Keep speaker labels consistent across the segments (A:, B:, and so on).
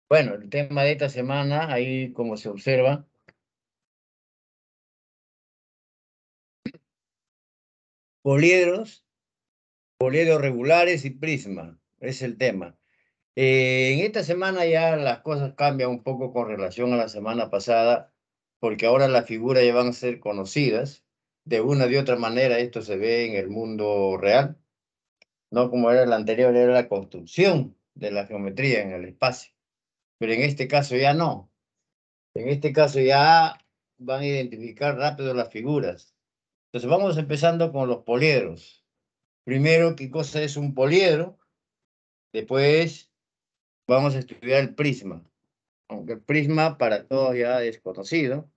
A: Bueno, el tema de esta semana, ahí como se observa, poliedros, poliedros regulares y prisma, es el tema. En esta semana ya las cosas cambian un poco con relación a la semana pasada, porque ahora las figuras ya van a ser conocidas. De una de otra manera esto se ve en el mundo real, no como era el anterior, era la construcción de la geometría en el espacio. Pero en este caso ya no. En este caso ya van a identificar rápido las figuras. Entonces vamos empezando con los poliedros. Primero, ¿qué cosa es un poliedro? Después vamos a estudiar el prisma. Aunque el prisma para todos ya es conocido.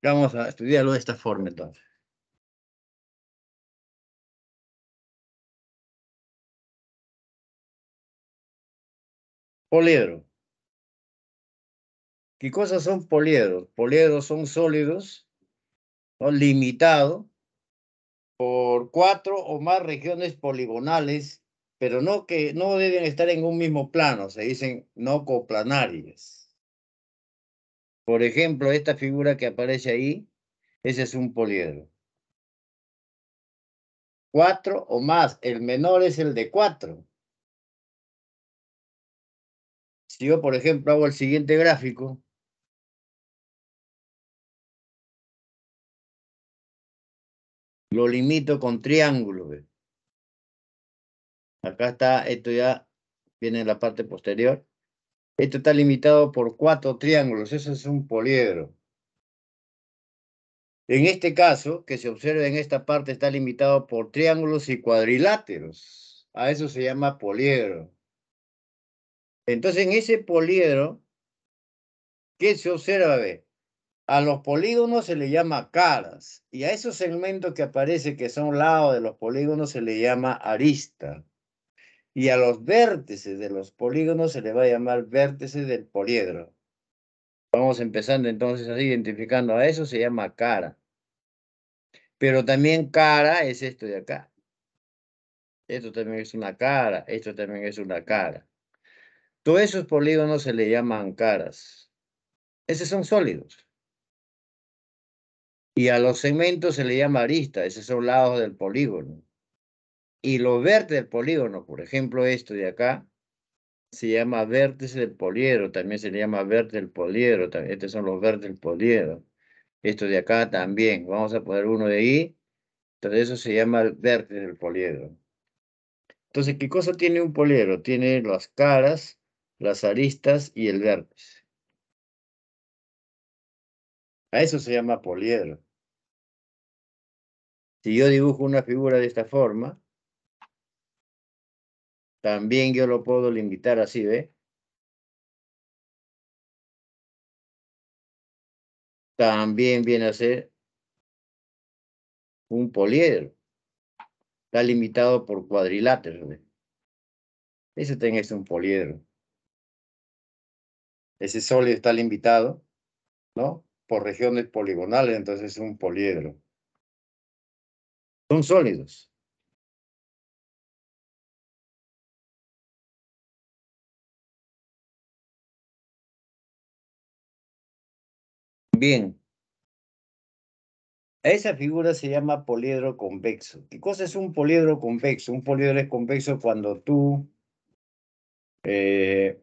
A: Vamos a estudiarlo de esta forma entonces. Poliedro. ¿Qué cosas son poliedros? Poliedros son sólidos, ¿no? Limitados por 4 o más regiones poligonales, pero no que no deben estar en un mismo plano, se dicen no coplanarias. Por ejemplo, esta figura que aparece ahí, ese es un poliedro. 4 o más, el menor es el de 4. Si yo, por ejemplo, hago el siguiente gráfico, lo limito con triángulo, ¿ve? Acá está, esto ya viene en la parte posterior. Esto está limitado por 4 triángulos, eso es un poliedro. En este caso, que se observa en esta parte, está limitado por triángulos y cuadriláteros. A eso se llama poliedro. Entonces, en ese poliedro, ¿qué se observa? Ve? A los polígonos se le llama caras, y a esos segmentos que aparecen que son lados de los polígonos se le llama arista. Y a los vértices de los polígonos se le va a llamar vértices del poliedro. Vamos empezando entonces así, identificando a eso, se llama cara. Pero también cara es esto de acá. Esto también es una cara, esto también es una cara. Todos esos polígonos se le llaman caras. Esos son sólidos. Y a los segmentos se le llama arista, esos son lados del polígono. Y los vértices del polígono, por ejemplo, esto de acá, se llama vértice del poliedro, también se le llama vértice del poliedro, estos son los vértices del poliedro. Esto de acá también, vamos a poner uno de ahí, entonces eso se llama el vértice del poliedro. Entonces, ¿qué cosa tiene un poliedro? Tiene las caras, las aristas y el vértice. A eso se llama poliedro. Si yo dibujo una figura de esta forma, también yo lo puedo limitar así, ¿ve? También viene a ser un poliedro. Está limitado por cuadriláteros, ¿ve? Ese también es un poliedro. Ese sólido está limitado, ¿no? Por regiones poligonales, entonces es un poliedro. Son sólidos. Bien, esa figura se llama poliedro convexo. ¿Qué cosa es un poliedro convexo? Un poliedro es convexo cuando tú eh,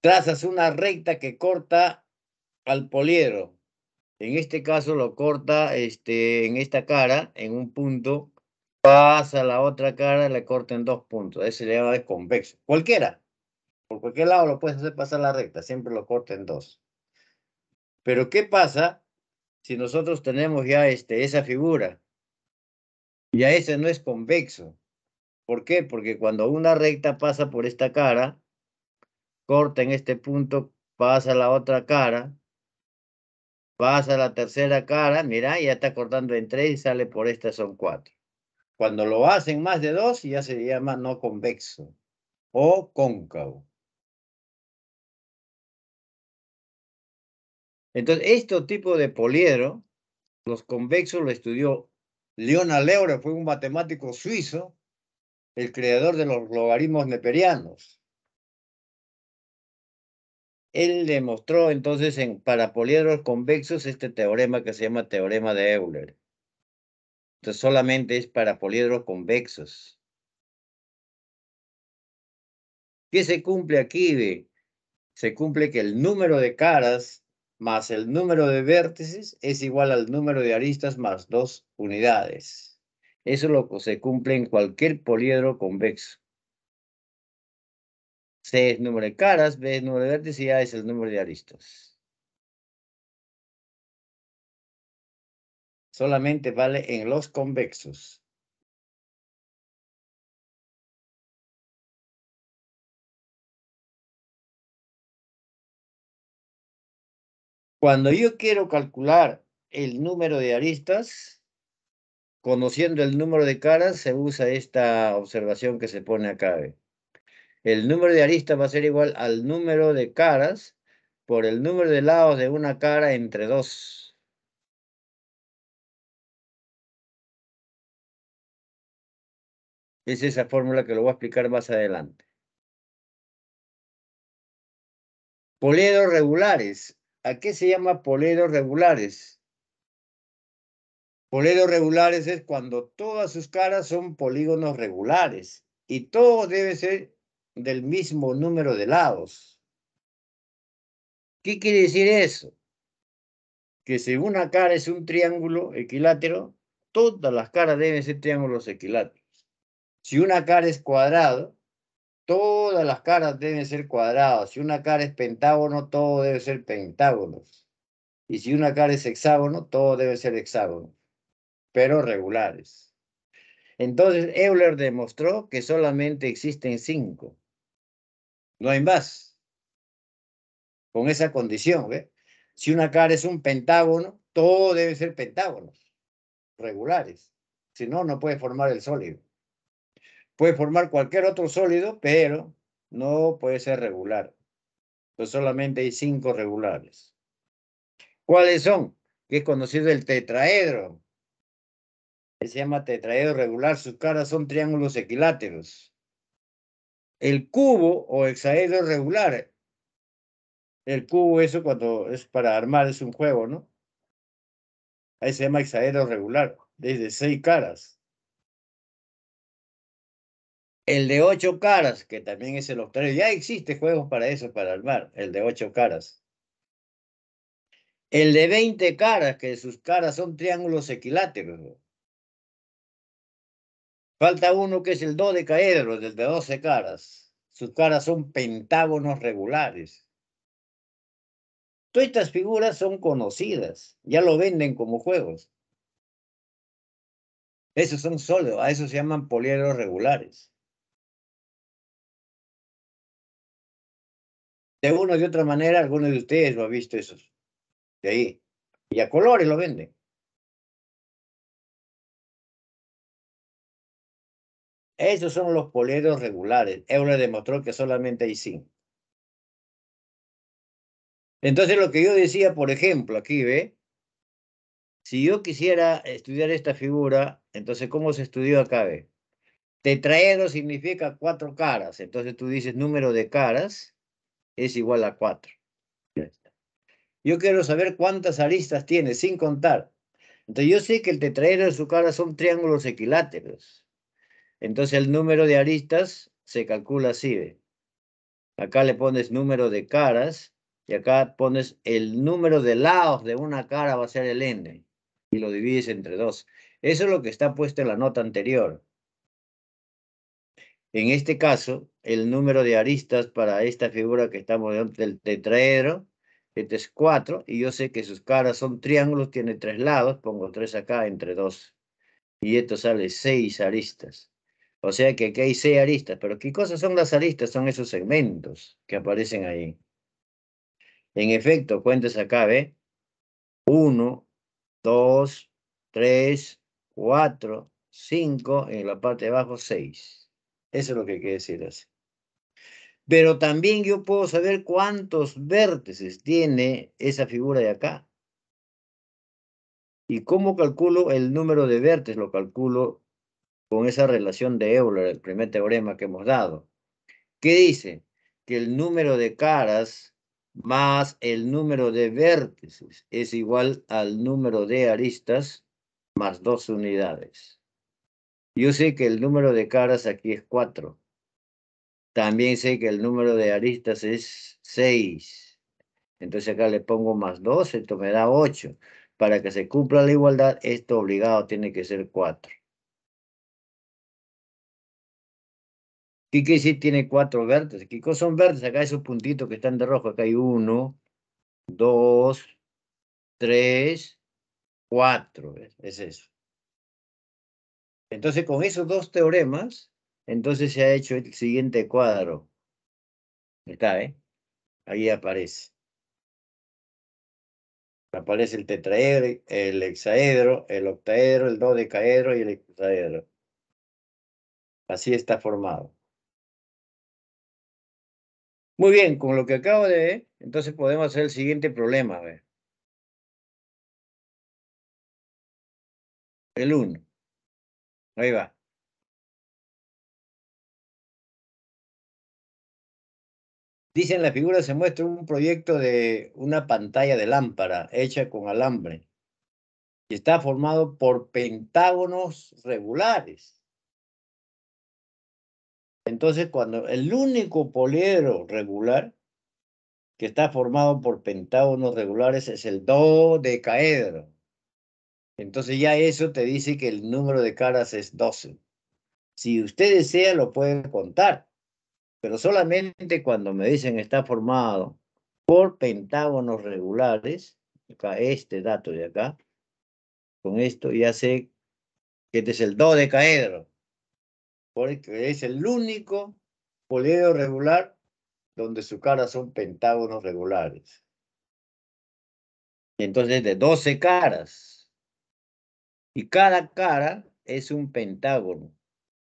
A: trazas una recta que corta al poliedro. En este caso lo corta en esta cara, en un punto, pasa a la otra cara, le corta en 2 puntos. Ese se llama de convexo. Cualquiera, por cualquier lado lo puedes hacer pasar la recta, siempre lo corta en 2. Pero ¿qué pasa si nosotros tenemos ya esa figura? Ya ese no es convexo. ¿Por qué? Porque cuando una recta pasa por esta cara, corta en este punto, pasa a la otra cara, pasa a la tercera cara, mira, ya está cortando en 3 y sale por esta, son 4. Cuando lo hacen más de 2, ya se llama no convexo o cóncavo. Entonces, este tipo de poliedro, los convexos lo estudió Leonhard Euler fue un matemático suizo, el creador de los logaritmos neperianos. Él demostró entonces para poliedros convexos este teorema que se llama teorema de Euler. Entonces solamente es para poliedros convexos. ¿Qué se cumple aquí? Se cumple que el número de caras más el número de vértices es igual al número de aristas más 2 unidades. Eso es lo que se cumple en cualquier poliedro convexo. C es número de caras, B es número de vértices y A es el número de aristas. Solamente vale en los convexos. Cuando yo quiero calcular el número de aristas, conociendo el número de caras, se usa esta observación que se pone acá. El número de aristas va a ser igual al número de caras por el número de lados de una cara entre 2. Es esa fórmula que lo voy a explicar más adelante. Poliedros regulares. ¿A qué se llama poliedros regulares? Poliedros regulares es cuando todas sus caras son polígonos regulares y todo debe ser del mismo número de lados. ¿Qué quiere decir eso? Que si una cara es un triángulo equilátero, todas las caras deben ser triángulos equiláteros. Si una cara es cuadrado, todas las caras deben ser cuadradas. Si una cara es pentágono, todo debe ser pentágonos. Y si una cara es hexágono, todo debe ser hexágono, pero regulares. Entonces, Euler demostró que solamente existen 5. No hay más. Con esa condición, ¿ve? Si una cara es un pentágono, todo debe ser pentágonos regulares. Si no, no puede formar el sólido. Puede formar cualquier otro sólido, pero no puede ser regular. Pues solamente hay 5 regulares. ¿Cuáles son? Que es conocido el tetraedro. Se llama tetraedro regular. Sus caras son triángulos equiláteros. El cubo o hexaedro regular. El cubo, eso cuando es para armar, es un juego, ¿no? Ahí se llama hexaedro regular, desde 6 caras. El de 8 caras, que también es el octaedro. Ya existe juegos para eso, para armar, el de 8 caras. El de 20 caras, que sus caras son triángulos equiláteros. Falta uno que es el dodecaedro, el de 12 caras. Sus caras son pentágonos regulares. Todas estas figuras son conocidas, ya lo venden como juegos. Esos son sólidos, a eso se llaman poliedros regulares. De una de otra manera, algunos de ustedes lo han visto esos. De ahí. Y a colores lo venden. Esos son los poliedros regulares. Euler demostró que solamente hay 5. Entonces, lo que yo decía, por ejemplo, aquí, ¿ve? Si yo quisiera estudiar esta figura, entonces, ¿cómo se estudió acá, ve? Tetraedro significa 4 caras. Entonces, tú dices número de caras es igual a 4. Yo quiero saber cuántas aristas tiene, sin contar. Entonces, yo sé que el tetraedro de su cara son triángulos equiláteros. Entonces, el número de aristas se calcula así, ¿ve? Acá le pones número de caras y acá pones el número de lados de una cara va a ser el n y lo divides entre 2. Eso es lo que está puesto en la nota anterior. En este caso, el número de aristas para esta figura que estamos viendo del tetraedro, este es 4 y yo sé que sus caras son triángulos, tiene 3 lados, pongo 3 acá entre 2 y esto sale 6 aristas. O sea que aquí hay 6 aristas, pero ¿qué cosas son las aristas? Son esos segmentos que aparecen ahí. En efecto, cuentes acá, ¿ve? 1, 2, 3, 4, 5, en la parte de abajo 6. Eso es lo que quiere decir así. Pero también yo puedo saber cuántos vértices tiene esa figura de acá. ¿Y cómo calculo el número de vértices? Lo calculo con esa relación de Euler, el primer teorema que hemos dado. ¿Qué dice? Que el número de caras más el número de vértices es igual al número de aristas más 2 unidades. Yo sé que el número de caras aquí es 4. También sé que el número de aristas es 6. Entonces acá le pongo más 2, esto me da 8. Para que se cumpla la igualdad, esto obligado tiene que ser 4. ¿Qué quiere decir tiene 4 vértices? ¿Qué cosas son vértices? Acá esos puntitos que están de rojo, acá hay 1, 2, 3, 4. ¿Ves? Es eso. Entonces, con esos dos teoremas, entonces se ha hecho el siguiente cuadro. Está, ¿eh? Ahí aparece. Aparece el tetraedro, el hexaedro, el octaedro, el dodecaedro y el hexaedro. Así está formado. Muy bien, con lo que acabo de ver, entonces podemos hacer el siguiente problema. A ver. El 1. Ahí va. Dice en la figura se muestra un proyecto de una pantalla de lámpara hecha con alambre y está formado por pentágonos regulares. Entonces, cuando el único poliedro regular que está formado por pentágonos regulares es el dodecaedro. Entonces ya eso te dice que el número de caras es 12. Si usted desea, lo puede contar, pero solamente cuando me dicen está formado por pentágonos regulares, acá este dato de acá, con esto ya sé que este es el dodecaedro, porque es el único poliedro regular donde su cara son pentágonos regulares. Y entonces de 12 caras. Y cada cara es un pentágono.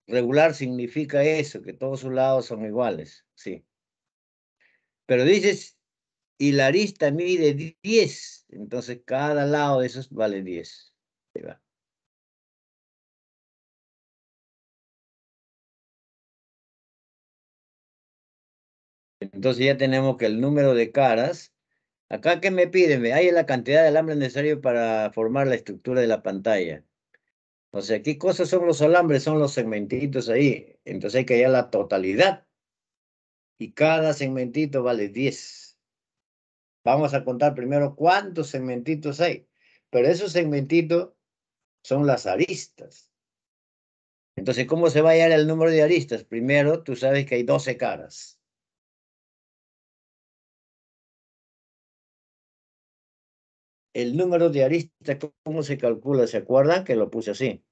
A: Regular significa eso, que todos sus lados son iguales, sí. Pero dices, y la arista mide 10, entonces cada lado de esos vale 10. Ahí va. Entonces ya tenemos que el número de caras, acá que me piden, hay la cantidad de alambre necesario para formar la estructura de la pantalla. O sea, ¿qué cosas son los alambres? Son los segmentitos ahí. Entonces hay que hallar la totalidad. Y cada segmentito vale 10. Vamos a contar primero cuántos segmentitos hay. Pero esos segmentitos son las aristas. Entonces, ¿cómo se va a hallar el número de aristas? Primero, tú sabes que hay 12 caras. El número de aristas, ¿cómo se calcula? ¿Se acuerdan que lo puse así?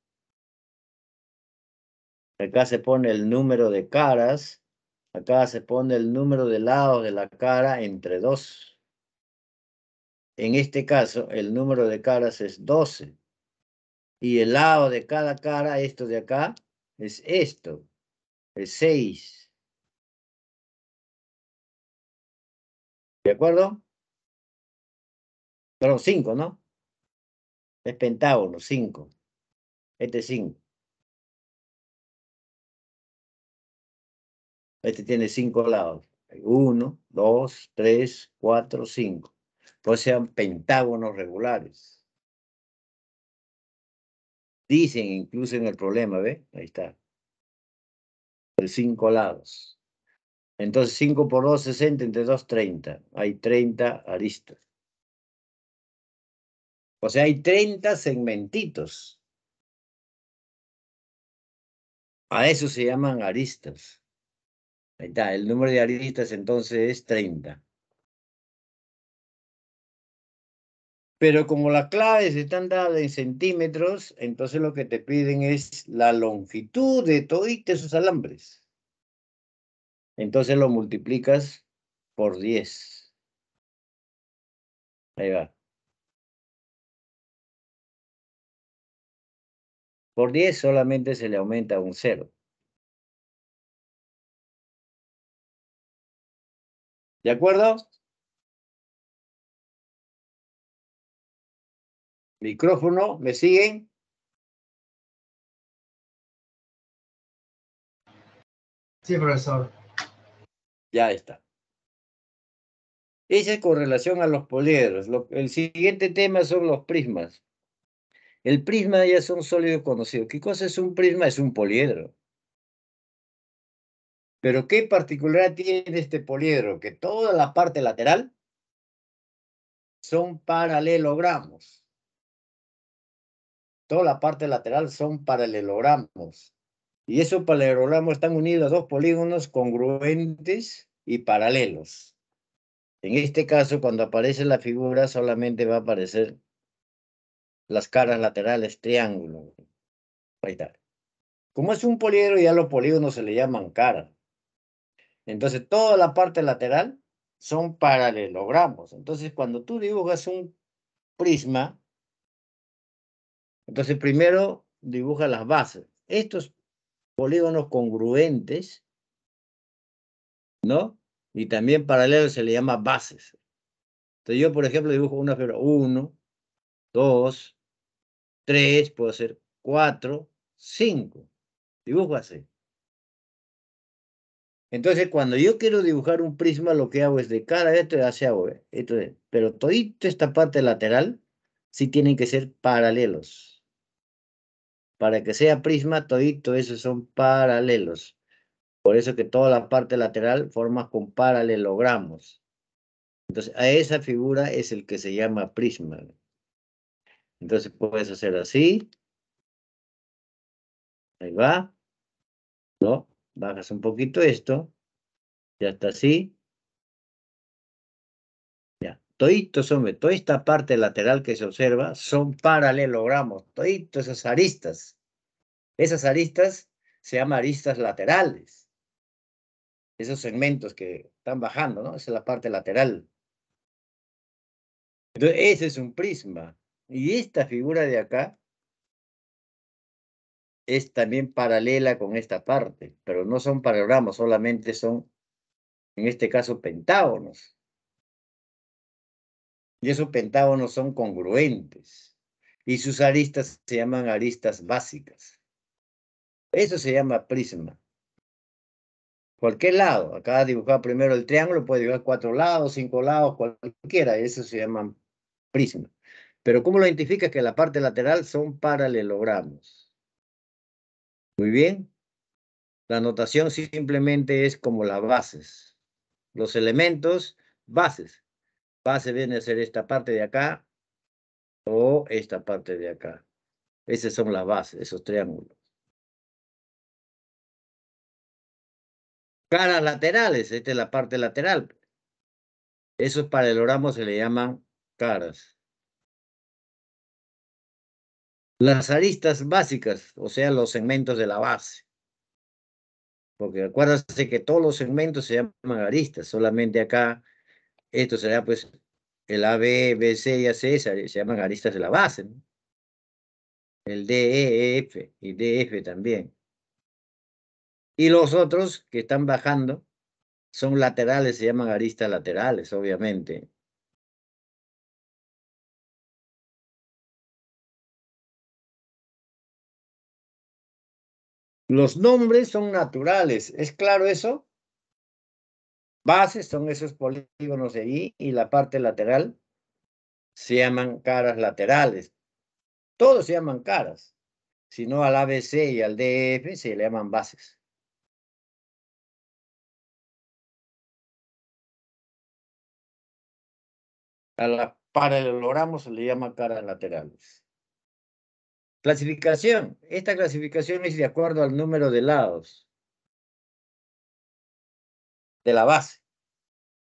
A: Acá se pone el número de caras. Acá se pone el número de lados de la cara entre 2. En este caso, el número de caras es 12. Y el lado de cada cara, esto de acá, es esto, es 6. ¿De acuerdo? Perdón, 5, ¿no? Es pentágono, 5. Este es 5. Este tiene 5 lados. 1, 2, 3, 4, 5. Pues sean pentágonos regulares. Dicen incluso en el problema, ¿ve? Ahí está. De 5 lados. Entonces 5 por 2, 60, entre 2, 30. Hay 30 aristas. O sea, hay 30 segmentitos. A eso se llaman aristas. Ahí está, el número de aristas entonces es 30. Pero como las claves están dadas en centímetros, entonces lo que te piden es la longitud de todos esos alambres. Entonces lo multiplicas por 10. Ahí va. Por 10 solamente se le aumenta un 0. ¿De acuerdo? Micrófono, ¿me siguen?
B: Sí, profesor.
A: Ya está. Esa es con relación a los poliedros. El siguiente tema son los prismas. El prisma ya es un sólido conocido. ¿Qué cosa es un prisma? Es un poliedro. Pero ¿qué particularidad tiene este poliedro? Que toda la parte lateral son paralelogramos. Toda la parte lateral son paralelogramos. Y esos paralelogramos están unidos a dos polígonos congruentes y paralelos. En este caso, cuando aparece la figura, solamente va a aparecer las caras laterales triángulo. Ahí está. Como es un poliedro, ya los polígonos se le llaman caras. Entonces, toda la parte lateral son paralelogramos. Entonces, cuando tú dibujas un prisma, entonces primero dibuja las bases. Estos polígonos congruentes, ¿no? Y también paralelos se le llama bases. Entonces, yo, por ejemplo, dibujo una figura 1, 2, 3, puedo hacer 4, 5. Dibujo así. Entonces, cuando yo quiero dibujar un prisma, lo que hago es de cara a esto hacia esto, pero todito esta parte lateral sí tienen que ser paralelos. Para que sea prisma, todito esos son paralelos. Por eso que toda la parte lateral forma con paralelogramos. Entonces, a esa figura es el que se llama prisma. Entonces, puedes hacer así. Ahí va. ¿No? Bajas un poquito esto. Ya está así. Ya. Toditos, hombre, toda esta parte lateral que se observa son paralelogramos. Toditos esas aristas. Esas aristas se llaman aristas laterales. Esos segmentos que están bajando, ¿no? Esa es la parte lateral. Entonces, ese es un prisma. Y esta figura de acá es también paralela con esta parte, pero no son paralelogramas, solamente son, en este caso, pentágonos. Y esos pentágonos son congruentes. Y sus aristas se llaman aristas básicas. Eso se llama prisma. Cualquier lado. Acá dibujar primero el triángulo, puede dibujar 4 lados, 5 lados, cualquiera. Eso se llama prisma. Pero ¿cómo lo identifica? Que la parte lateral son paralelogramos. Muy bien. La notación simplemente es como las bases. Los elementos, bases. Base viene a ser esta parte de acá o esta parte de acá. Esas son las bases, esos triángulos. Caras laterales, esta es la parte lateral. Esos paralelogramos se le llaman caras. Las aristas básicas, o sea, los segmentos de la base. Porque acuérdense que todos los segmentos se llaman aristas, solamente acá, esto será pues el AB, BC y AC se llaman aristas de la base, ¿no? El DE, EF y DF también. Y los otros que están bajando son laterales, se llaman aristas laterales, obviamente. Los nombres son naturales, ¿es claro eso? Bases son esos polígonos de ahí y la parte lateral se llaman caras laterales. Todos se llaman caras. Si no al ABC y al DF se le llaman bases. A la paralelogramo se le llama caras laterales. Clasificación. Esta clasificación es de acuerdo al número de lados de la base.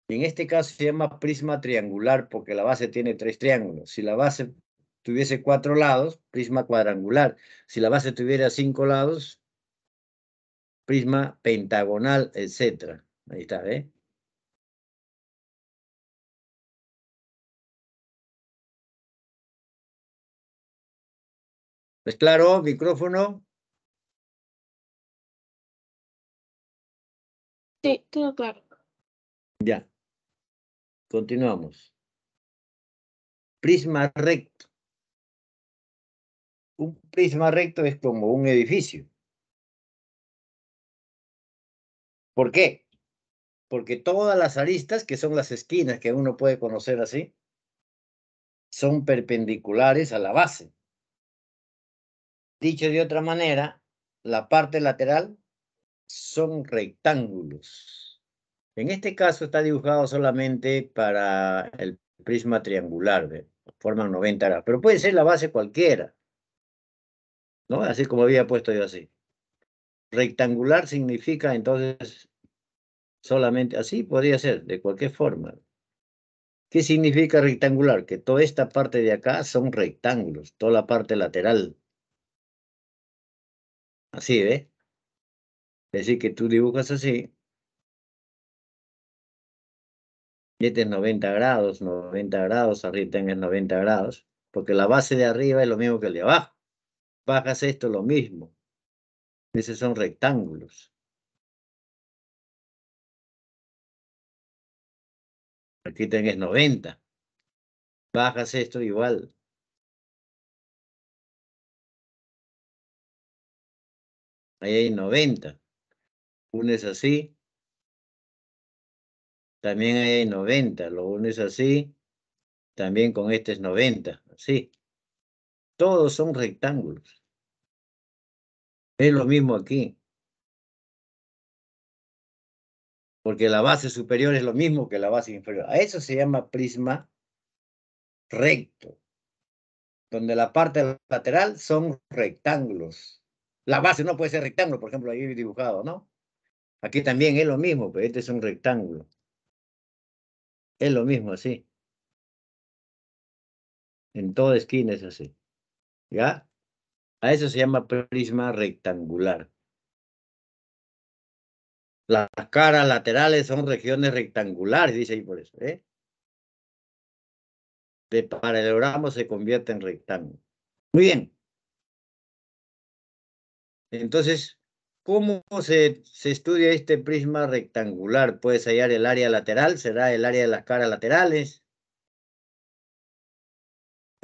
A: En este caso se llama prisma triangular porque la base tiene 3 triángulos. Si la base tuviese 4 lados, prisma cuadrangular. Si la base tuviera 5 lados, prisma pentagonal, etc. Ahí está, ¿eh? ¿Es claro? Micrófono.
C: Sí, todo claro.
A: Ya. Continuamos. Prisma recto. Un prisma recto es como un edificio. ¿Por qué? Porque todas las aristas, que son las esquinas que uno puede conocer así, son perpendiculares a la base. Dicho de otra manera, la parte lateral son rectángulos. En este caso está dibujado solamente para el prisma triangular, ¿ve? Forman 90 grados, pero puede ser la base cualquiera, ¿no? Así como había puesto yo así. Rectangular significa entonces solamente así, podría ser, de cualquier forma. ¿Qué significa rectangular? Que toda esta parte de acá son rectángulos, toda la parte lateral. Así, ¿ves? Es decir, que tú dibujas así, y este es 90 grados, 90 grados, arriba tenés 90 grados, porque la base de arriba es lo mismo que el de abajo. Bajas esto, lo mismo. Esos son rectángulos. Aquí tenés 90. Bajas esto igual. Ahí hay 90. Unes así, también ahí hay 90. Lo unes así, también con este es 90. Así. Todos son rectángulos. Es lo mismo aquí. Porque la base superior es lo mismo que la base inferior. A eso se llama prisma recto, donde la parte lateral son rectángulos. La base no puede ser rectángulo, por ejemplo, ahí dibujado, ¿no? Aquí también es lo mismo, pero este es un rectángulo. Es lo mismo así. En toda esquina es así. ¿Ya? A eso se llama prisma rectangular. Las caras laterales son regiones rectangulares, dice ahí por eso, ¿eh? De paralelogramo se convierte en rectángulo. Muy bien. Entonces, ¿cómo se estudia este prisma rectangular? Puedes hallar el área lateral, será el área de las caras laterales.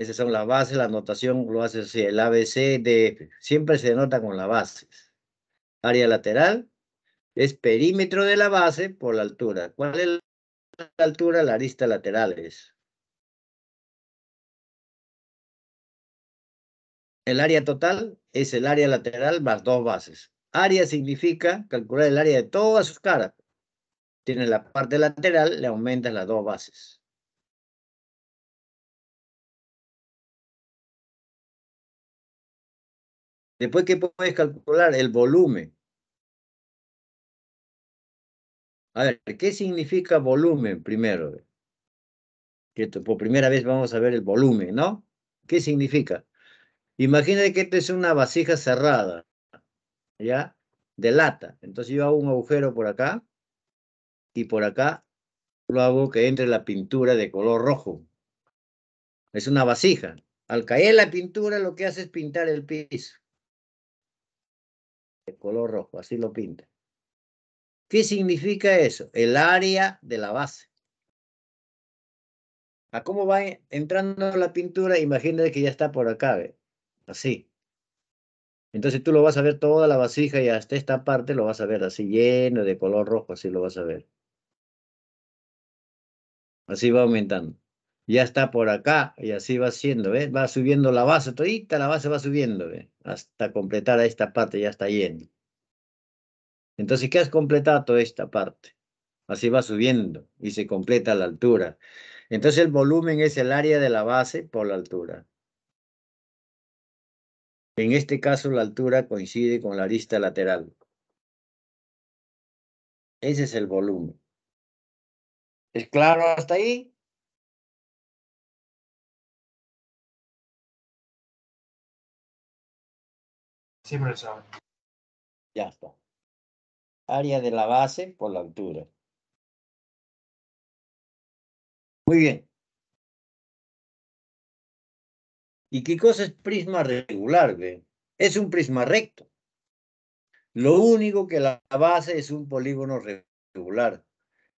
A: Esas son las bases, la notación lo hace así, el ABC, DF. Siempre se denota con las bases. Área lateral es perímetro de la base por la altura. ¿Cuál es la altura? La arista lateral es. El área total es el área lateral más dos bases. Área significa calcular el área de todas sus caras. Tiene la parte lateral, le aumentas las dos bases. Después, ¿qué puedes calcular? El volumen. A ver, ¿qué significa volumen primero? Que por primera vez vamos a ver el volumen, ¿no? ¿Qué significa? Imagínate que esta es una vasija cerrada, ¿ya? De lata. Entonces yo hago un agujero por acá y por acá lo hago que entre la pintura de color rojo. Es una vasija. Al caer la pintura lo que hace es pintar el piso de color rojo, así lo pinta. ¿Qué significa eso? El área de la base. ¿A cómo va entrando la pintura? Imagínate que ya está por acá, ¿ve? Así. Entonces tú lo vas a ver toda la vasija y hasta esta parte lo vas a ver así lleno de color rojo, así lo vas a ver. Así va aumentando. Ya está por acá y así va siendo, ¿ves? Va subiendo la base, todita la base va subiendo, ¿ves? Hasta completar a esta parte ya está lleno. Entonces, ¿qué has completado toda esta parte? Así va subiendo y se completa la altura. Entonces el volumen es el área de la base por la altura. En este caso la altura coincide con la arista lateral. Ese es el volumen. ¿Es claro hasta ahí?
B: Sí, profesor.
A: Ya está. Área de la base por la altura. Muy bien. ¿Y qué cosa es prisma regular, ve? Es un prisma recto. Lo único que la base es un polígono regular.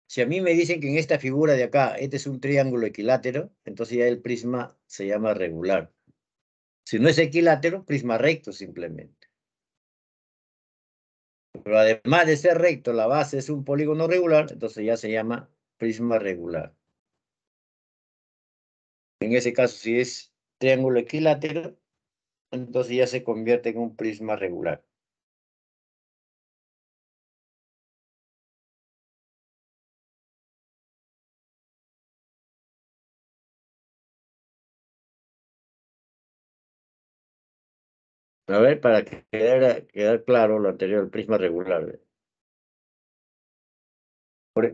A: Si a mí me dicen que en esta figura de acá, este es un triángulo equilátero, entonces ya el prisma se llama regular. Si no es equilátero, prisma recto simplemente. Pero además de ser recto, la base es un polígono regular, entonces ya se llama prisma regular. En ese caso, si es triángulo equilátero, entonces ya se convierte en un prisma regular. A ver, para quedar claro lo anterior, el prisma regular. ¿Ve?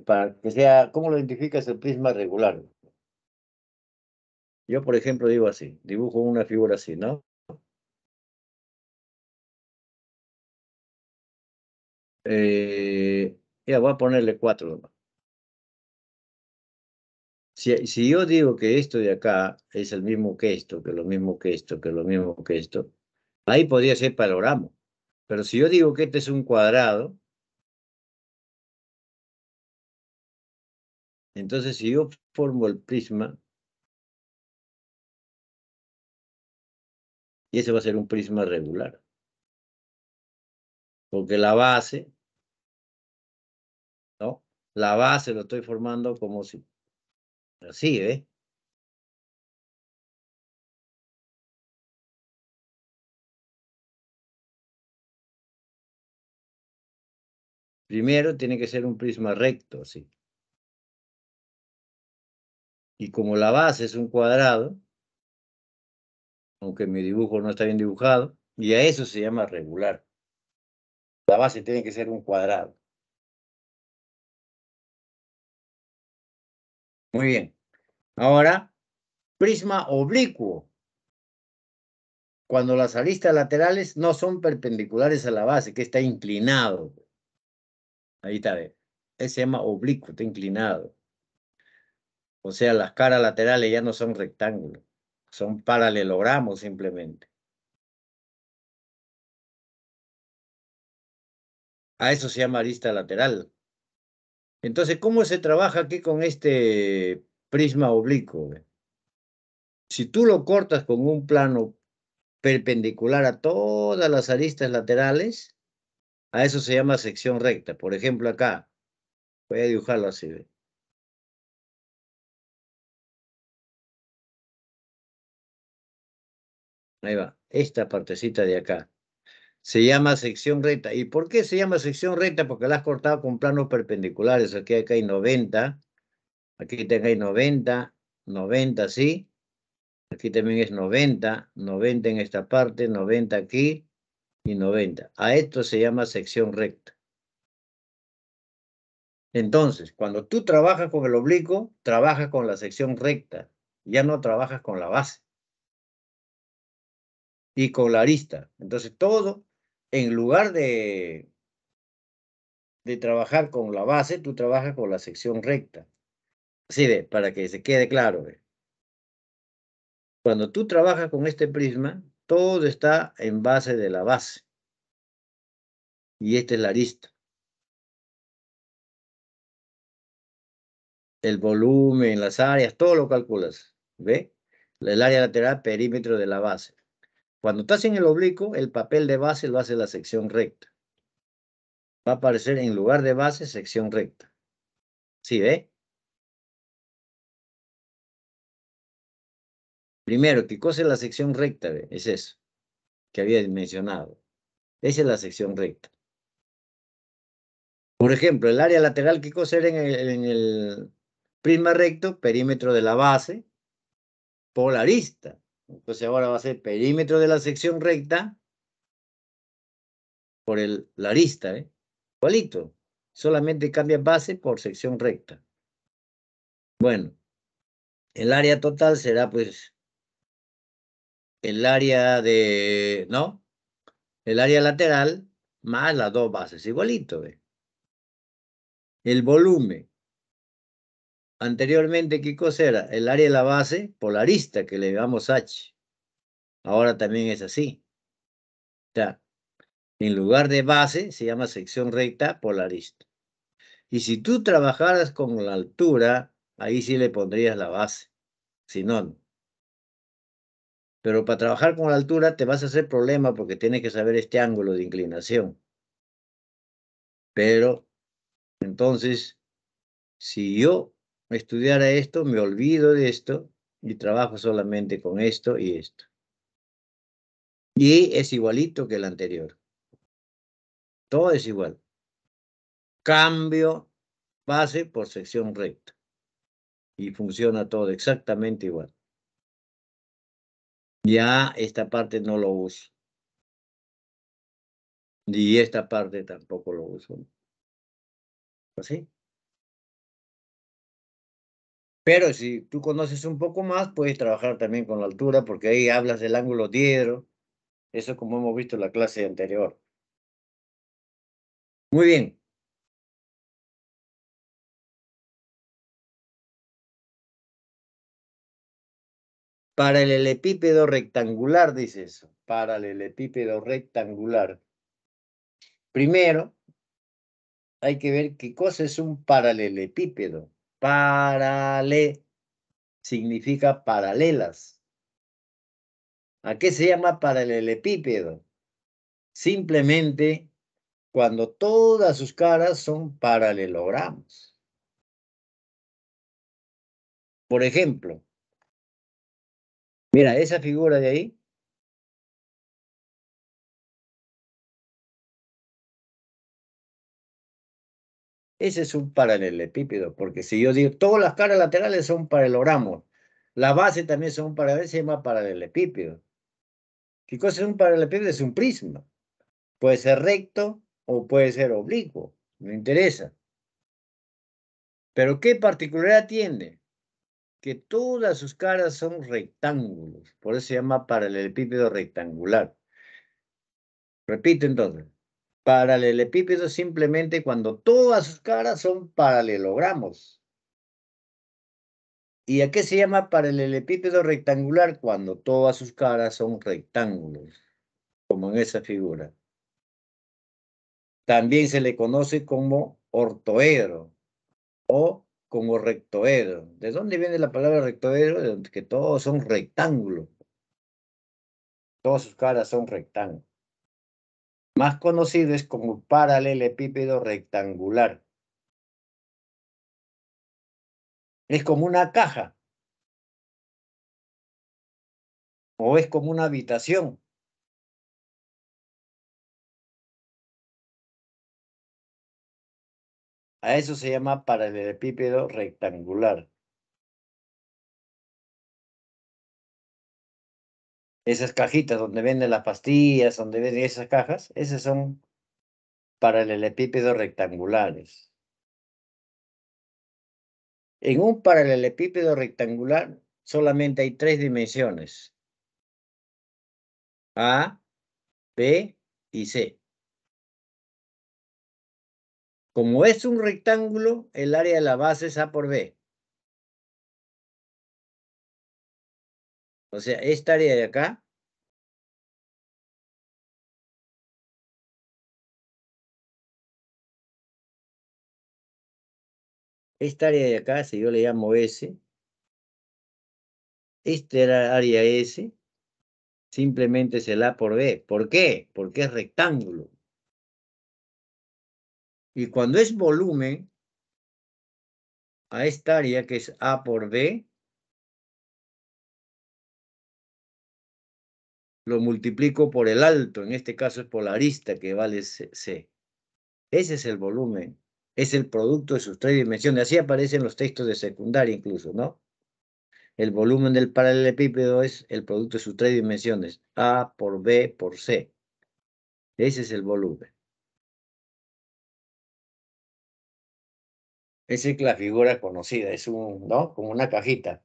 A: Para que sea, ¿cómo lo identificas el prisma regular? Yo, por ejemplo, digo así, dibujo una figura así, ¿no? Ya voy a ponerle 4 nomás. Si yo digo que esto de acá es el mismo que esto, que lo mismo que esto, que lo mismo que esto, ahí podría ser paralogramo. Pero si yo digo que este es un cuadrado, entonces si yo formo el prisma, y ese va a ser un prisma regular. Porque la base, ¿no? La base lo estoy formando como si, así, ¿eh? Primero tiene que ser un prisma recto, sí. Y como la base es un cuadrado, aunque mi dibujo no está bien dibujado, y a eso se llama regular. La base tiene que ser un cuadrado. Muy bien. Ahora, prisma oblicuo. Cuando las aristas laterales no son perpendiculares a la base, que está inclinado. Ahí está, ¿ve? Ese se llama oblicuo, está inclinado. O sea, las caras laterales ya no son rectángulos, son paralelogramos simplemente. A eso se llama arista lateral. Entonces, ¿cómo se trabaja aquí con este prisma oblicuo? Si tú lo cortas con un plano perpendicular a todas las aristas laterales, a eso se llama sección recta. Por ejemplo, acá, voy a dibujarlo así. ¿Ve? Ahí va, esta partecita de acá. Se llama sección recta. ¿Y por qué se llama sección recta? Porque la has cortado con planos perpendiculares. Aquí acá hay 90, aquí tengáis 90, 90, ¿sí? Aquí también es 90, 90 en esta parte, 90 aquí y 90. A esto se llama sección recta. Entonces, cuando tú trabajas con el oblicuo, trabajas con la sección recta. Ya no trabajas con la base y con la arista. Entonces, todo, en lugar de trabajar con la base, tú trabajas con la sección recta. Así de, para que se quede claro. ¿Ve? Cuando tú trabajas con este prisma, todo está en base de la base. Y esta es la arista. El volumen, las áreas, todo lo calculas. ¿Ve? El área lateral, perímetro de la base. Cuando estás en el oblicuo, el papel de base lo hace la sección recta. Va a aparecer en lugar de base, sección recta. ¿Sí ve? Primero, ¿qué cosa es la sección recta? ¿Ve? Es eso que había mencionado. Esa es la sección recta. Por ejemplo, el área lateral, ¿qué cosa era en el prisma recto? Perímetro de la base por la arista. Entonces ahora va a ser perímetro de la sección recta por la arista, ¿eh? Igualito. Solamente cambia base por sección recta. Bueno, el área total será pues el área de, ¿no? El área lateral más las dos bases, igualito, ¿ve? El volumen. Anteriormente, ¿qué cosa era? El área de la base por la arista que le llamamos H. Ahora también es así. O sea, en lugar de base se llama sección recta por la arista. Y si tú trabajaras con la altura, ahí sí le pondrías la base. Si no, no. Pero para trabajar con la altura te vas a hacer problema porque tienes que saber este ángulo de inclinación. Pero, entonces, si yo estudiara esto, me olvido de esto y trabajo solamente con esto y esto. Y es igualito que el anterior. Todo es igual. Cambio base por sección recta. Y funciona todo exactamente igual. Ya esta parte no lo uso. Y esta parte tampoco lo uso. ¿Así? Pero si tú conoces un poco más, puedes trabajar también con la altura, porque ahí hablas del ángulo diedro. Eso como hemos visto en la clase anterior. Muy bien. Paralelepípedo rectangular, dice eso. Paralelepípedo rectangular. Primero, hay que ver qué cosa es un paralelepípedo. Parale significa paralelas. ¿A qué se llama paralelepípedo? Simplemente cuando todas sus caras son paralelogramos. Por ejemplo, mira esa figura de ahí. Ese es un paralelepípedo, porque si yo digo todas las caras laterales son paralelogramos, la base también son paralelas, se llama paralelepípedo. ¿Qué cosa es un paralelepípedo? Es un prisma. Puede ser recto o puede ser oblicuo, no interesa. Pero ¿qué particularidad tiene? Que todas sus caras son rectángulos, por eso se llama paralelepípedo rectangular. Repito entonces, paralelepípedo simplemente cuando todas sus caras son paralelogramos. ¿Y a qué se llama paralelepípedo rectangular? Cuando todas sus caras son rectángulos, como en esa figura. También se le conoce como ortoedro o como rectoedro. ¿De dónde viene la palabra rectoedro? De que todos son rectángulos. Todas sus caras son rectángulos. Más conocido es como paralelepípedo rectangular. Es como una caja o es como una habitación. A eso se llama paralelepípedo rectangular. Esas cajitas donde venden las pastillas, donde venden esas cajas, esas son paralelepípedos rectangulares. En un paralelepípedo rectangular solamente hay 3 dimensiones: A, B y C. Como es un rectángulo, el área de la base es A por B. O sea, esta área de acá, esta área de acá, si yo le llamo S, esta era área S, simplemente es el A por B. ¿Por qué? Porque es rectángulo. Y cuando es volumen, a esta área que es A por B, lo multiplico por el alto, en este caso es por la arista que vale C. Ese es el volumen, es el producto de sus 3 dimensiones. Así aparecen los textos de secundaria incluso, ¿no? El volumen del paralelepípedo es el producto de sus 3 dimensiones, A por B por C. Ese es el volumen. Esa es la figura conocida, es ¿no? Como una cajita.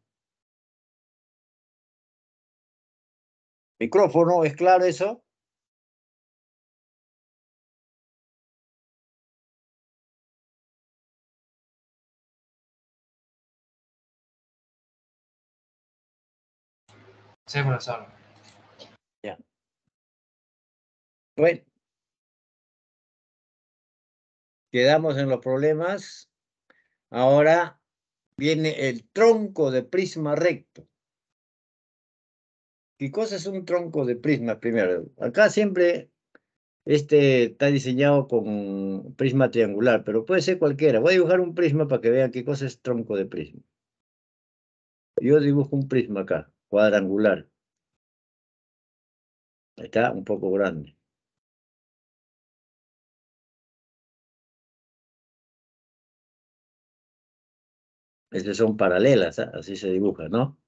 A: Micrófono, ¿es claro eso?
B: Sí, profesor.
A: Ya. Bueno, quedamos en los problemas. Ahora viene el tronco de prisma recto. ¿Qué cosa es un tronco de prisma primero? Acá siempre está diseñado con prisma triangular, pero puede ser cualquiera. Voy a dibujar un prisma para que vean qué cosa es tronco de prisma. Yo dibujo un prisma acá, cuadrangular. Está un poco grande. Estas son paralelas, ¿ah? Así se dibuja, ¿no?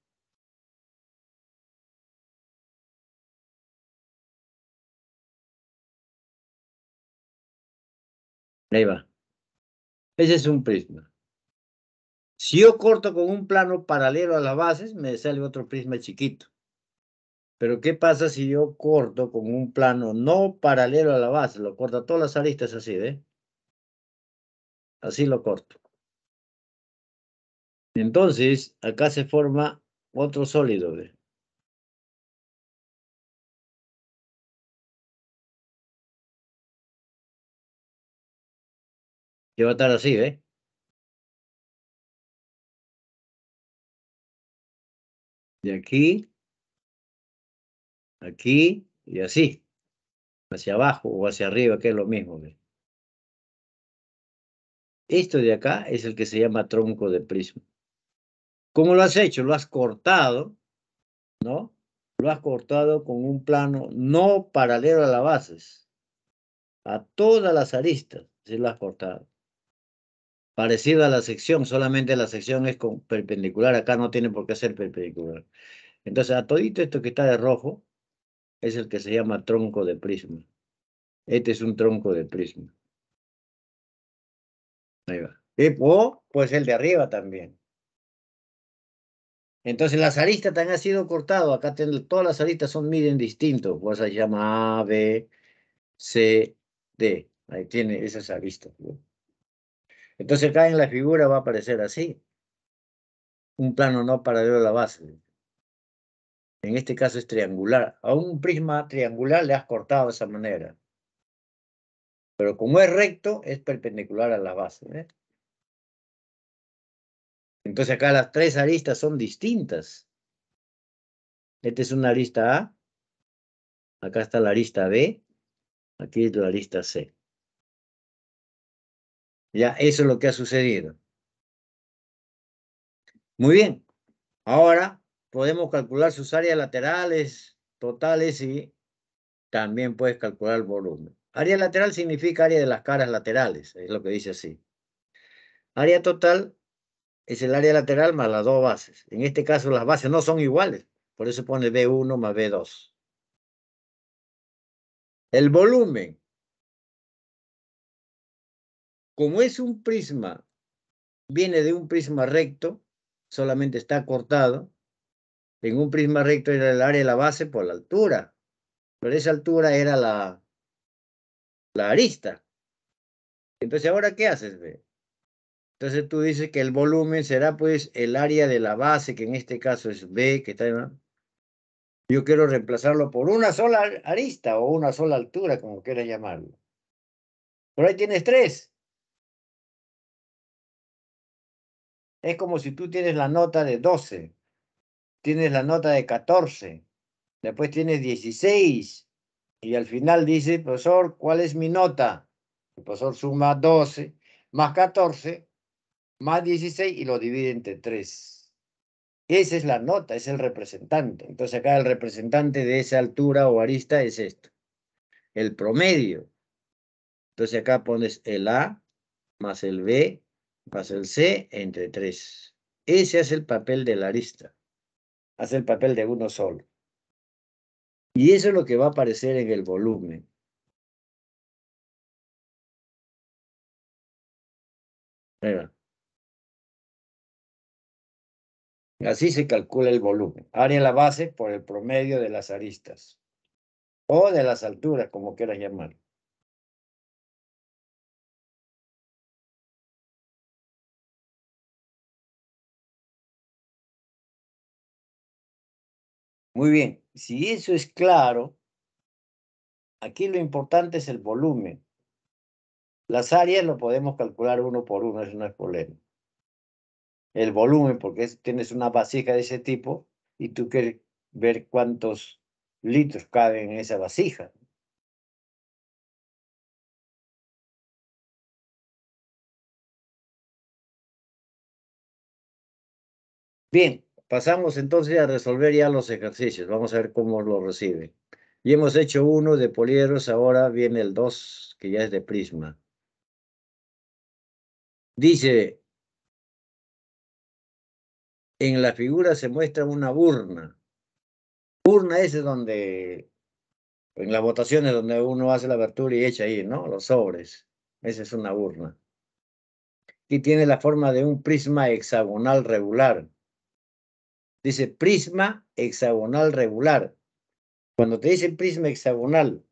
A: Ahí va. Ese es un prisma. Si yo corto con un plano paralelo a las bases, me sale otro prisma chiquito. Pero ¿qué pasa si yo corto con un plano no paralelo a la base? Lo corto todas las aristas así, ¿ve? Así lo corto. Entonces, acá se forma otro sólido, ¿ve? Que va a estar así, ¿ve? De aquí y así. Hacia abajo o hacia arriba, que es lo mismo, ¿ve? Esto de acá es el que se llama tronco de prisma. ¿Cómo lo has hecho? Lo has cortado, ¿no? Lo has cortado con un plano no paralelo a las bases. A todas las aristas, sí lo has cortado. Parecido a la sección, solamente la sección es con perpendicular. Acá no tiene por qué ser perpendicular. Entonces, a todito esto que está de rojo es el que se llama tronco de prisma. Este es un tronco de prisma. Ahí va. O pues el de arriba también. Entonces las aristas también han sido cortadas. Acá todas las aristas miden distinto. Pues se llama A, B, C, D. Ahí tiene esas aristas, ¿no? Entonces acá en la figura va a aparecer así. Un plano no paralelo a la base. En este caso es triangular. A un prisma triangular le has cortado de esa manera. Pero como es recto, es perpendicular a la base, ¿eh? Entonces acá las tres aristas son distintas. Esta es una arista A, acá está la arista B, aquí es la arista C. Ya, eso es lo que ha sucedido. Muy bien. Ahora podemos calcular sus áreas laterales totales y también puedes calcular el volumen. Área lateral significa área de las caras laterales, es lo que dice así. Área total es el área lateral más las dos bases. En este caso las bases no son iguales, por eso pone B1 más B2. El volumen, como es un prisma, viene de un prisma recto, solamente está cortado. En un prisma recto era el área de la base por la altura, pero esa altura era la arista. Entonces, ¿ahora qué haces, ve? Entonces tú dices que el volumen será pues el área de la base, que en este caso es B, que está en... Yo quiero reemplazarlo por una sola arista o una sola altura, como quieras llamarlo. Pero ahí tienes tres. Es como si tú tienes la nota de 12, tienes la nota de 14, después tienes 16 y al final dice, profesor, ¿cuál es mi nota? El profesor suma 12 más 14 más 16 y lo divide entre 3. Esa es la nota, es el representante. Entonces acá el representante de esa altura o arista es esto, el promedio. Entonces acá pones el A más el B más el C entre 3. Ese es el papel de la arista. Hace el papel de uno solo. Y eso es lo que va a aparecer en el volumen. Ahí va. Así se calcula el volumen. Área en la base por el promedio de las aristas. O de las alturas, como quieras llamar. Muy bien. Si eso es claro, aquí lo importante es el volumen. Las áreas lo podemos calcular uno por uno, eso no es problema. El volumen, porque tienes una vasija de ese tipo y tú quieres ver cuántos litros caben en esa vasija. Bien, pasamos entonces a resolver ya los ejercicios. Vamos a ver cómo lo reciben. Y hemos hecho uno de poliedros, ahora viene el 2, que ya es de prisma. Dice, en la figura se muestra una urna. Urna es donde, en las votaciones donde uno hace la abertura y echa ahí, ¿no? Los sobres. Esa es una urna. Y tiene la forma de un prisma hexagonal regular. Dice prisma hexagonal regular. Cuando te dicen prisma hexagonal,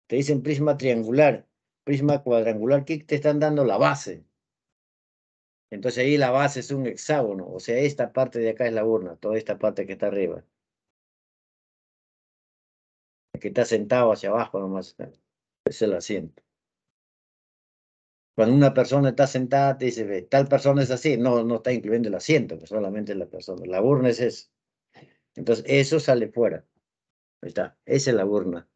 A: te dicen prisma triangular, prisma cuadrangular, ¿qué te están dando? La base. Entonces ahí la base es un hexágono, o sea, esta parte de acá es la urna, toda esta parte que está arriba. Que está sentado hacia abajo nomás, es el asiento. Cuando una persona está sentada, te dice, ve, tal persona es así, no está incluyendo el asiento, que solamente la persona. La urna es eso. Entonces, eso sale fuera. Ahí está, esa es la urna.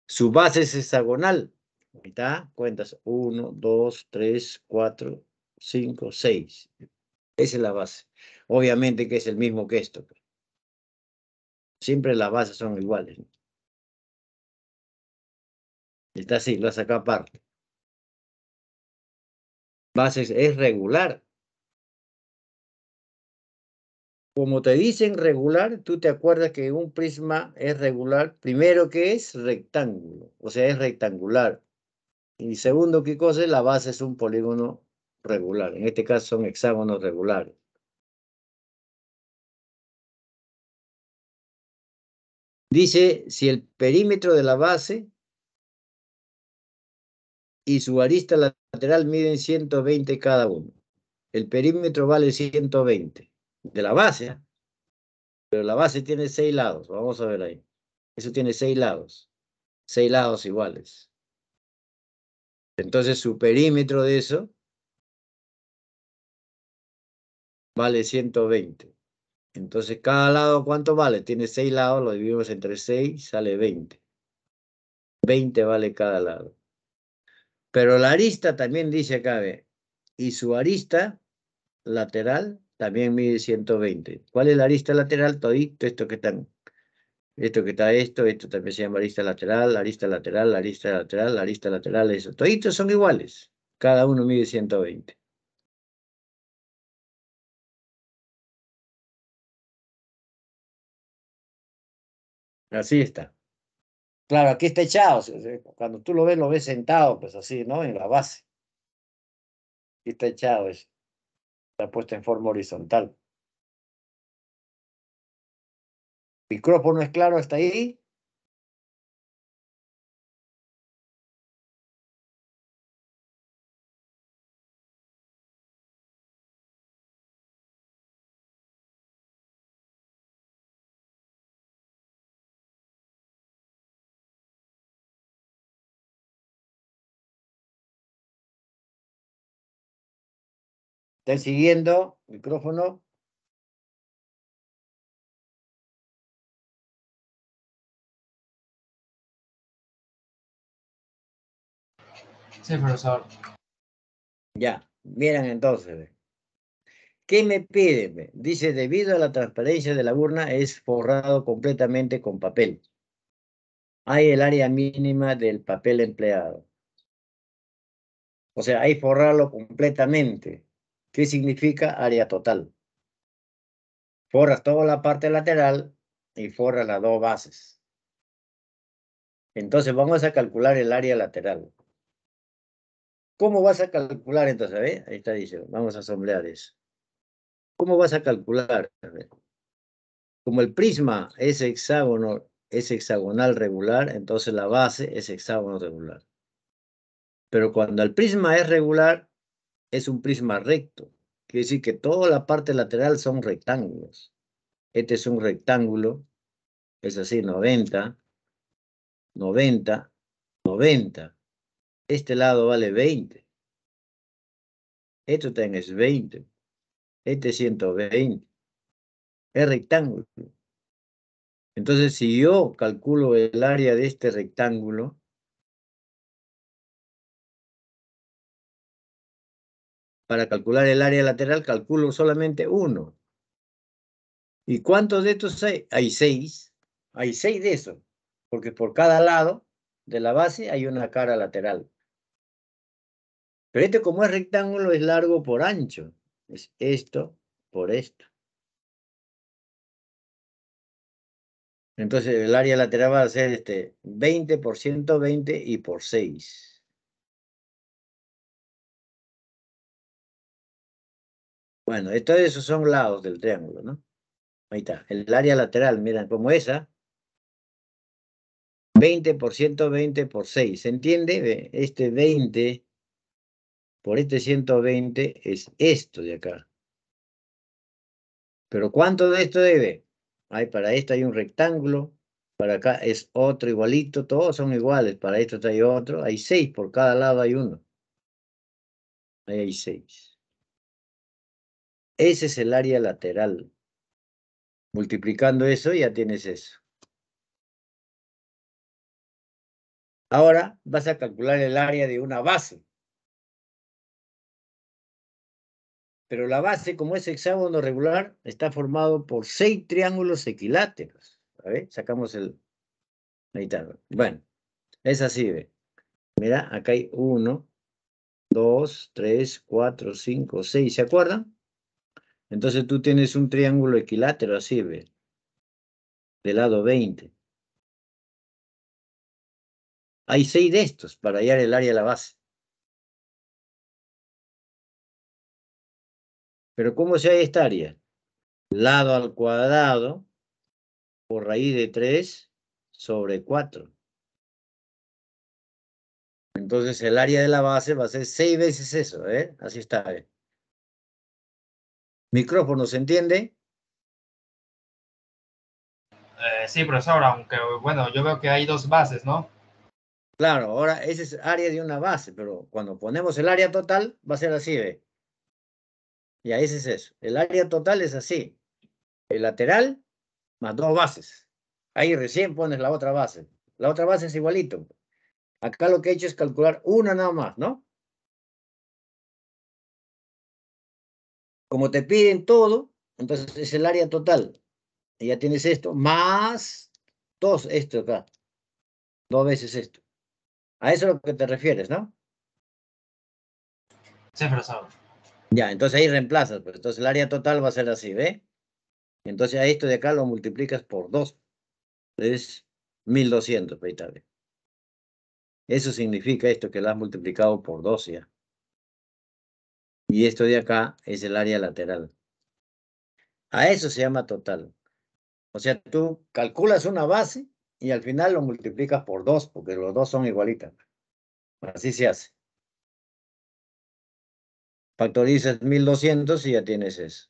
A: Su base es hexagonal. Ahí está, cuentas 1, 2, 3, 4, 5, 6. Esa es la base. Obviamente que es el mismo que esto. Siempre las bases son iguales. Está así, lo saca aparte. Bases es regular. Como te dicen regular, tú te acuerdas que un prisma es regular, primero que es rectángulo, o sea, es rectangular. Y segundo, ¿qué cosa es? La base es un polígono regular. En este caso son hexágonos regulares. Dice, si el perímetro de la base y su arista lateral miden 120 cada uno. El perímetro vale 120 de la base, ¿eh? Pero la base tiene 6 lados. Vamos a ver ahí. Eso tiene 6 lados. 6 lados iguales. Entonces su perímetro de eso vale 120. Entonces cada lado, ¿cuánto vale? Tiene 6 lados, lo dividimos entre 6, sale 20. 20 vale cada lado. Pero la arista también dice acá, ve, y su arista lateral también mide 120. ¿Cuál es la arista lateral? Todito esto que están, esto también se llama arista lateral, arista lateral, arista lateral, arista lateral, eso. Toditos son iguales. Cada uno mide 120. Así está. Claro, aquí está echado. Cuando tú lo ves sentado, pues así, ¿no? En la base. Aquí está echado, está puesto en forma horizontal. ¿Micrófono es claro hasta ahí? ¿Están siguiendo? ¿Micrófono?
B: Sí, profesor.
A: Ya, miren entonces. ¿Qué me pide? Dice, debido a la transparencia de la urna, es forrado completamente con papel. Hay el área mínima del papel empleado. O sea, hay forrarlo completamente. ¿Qué significa área total? Forras toda la parte lateral y forras las dos bases. Entonces vamos a calcular el área lateral. ¿Cómo vas a calcular entonces? ¿Ve? Ahí está diciendo, vamos a sombrear eso. ¿Cómo vas a calcular? Como el prisma es hexágono, es hexagonal regular, entonces la base es hexágono regular. Pero cuando el prisma es regular, es un prisma recto. Quiere decir que toda la parte lateral son rectángulos. Este es un rectángulo, es así, 90, 90, 90. Este lado vale 20. Esto también es 20. Este es 120. Es rectángulo. Entonces, si yo calculo el área de este rectángulo, para calcular el área lateral, calculo solamente uno. ¿Y cuántos de estos hay? Hay 6. Hay 6 de esos, porque por cada lado de la base hay una cara lateral. Pero este, como es rectángulo, es largo por ancho. Es esto por esto. Entonces, el área lateral va a ser 20 por 120 y por 6. Bueno, todos esos son lados del triángulo, ¿no? Ahí está. El área lateral, miren, como esa, 20 por 120 por 6. ¿Se entiende? Ve, este 20 por este 120 es esto de acá. Pero ¿cuánto de esto debe? Para esto hay un rectángulo, para acá es otro igualito, todos son iguales, para esto hay otro, hay 6, por cada lado hay uno. Ahí hay 6. Ese es el área lateral. Multiplicando eso ya tienes eso. Ahora vas a calcular el área de una base. Pero la base, como es hexágono regular, está formado por 6 triángulos equiláteros. A ver, sacamos el... Ahí está. Bueno, es así, ve. Mira, acá hay 1, 2, 3, 4, 5, 6. ¿Se acuerdan? Entonces tú tienes un triángulo equilátero así, ve. De lado 20. Hay 6 de estos para hallar el área de la base. Pero ¿cómo se halla esta área? Lado al cuadrado por raíz de 3 sobre 4. Entonces el área de la base va a ser 6 veces eso, ¿eh? Así está, ¿eh? Micrófono, ¿se entiende?
B: Sí, profesor, aunque bueno, yo veo que hay dos bases, ¿no?
A: Claro, ahora ese es área de una base, pero cuando ponemos el área total va a ser así, ¿ve? Ya, ese es eso. El área total es así. El lateral más 2 bases. Ahí recién pones la otra base. La otra base es igualito. Acá lo que he hecho es calcular una nada más, ¿no? Como te piden todo, entonces es el área total. Y ya tienes esto, más 2 esto acá. 2 veces esto. A eso es a lo que te refieres, ¿no?
B: Sí, profesor.
A: Ya, entonces ahí reemplazas, pues. Entonces el área total va a ser así, ¿ve? Entonces a esto de acá lo multiplicas por 2. Es 1200, pues, ahí está, ¿ve? Eso significa esto, que lo has multiplicado por 2 ya. Y esto de acá es el área lateral. A eso se llama total. O sea, tú calculas una base y al final lo multiplicas por 2, porque los dos son igualitas. Así se hace. Factorizas 1200 y ya tienes eso.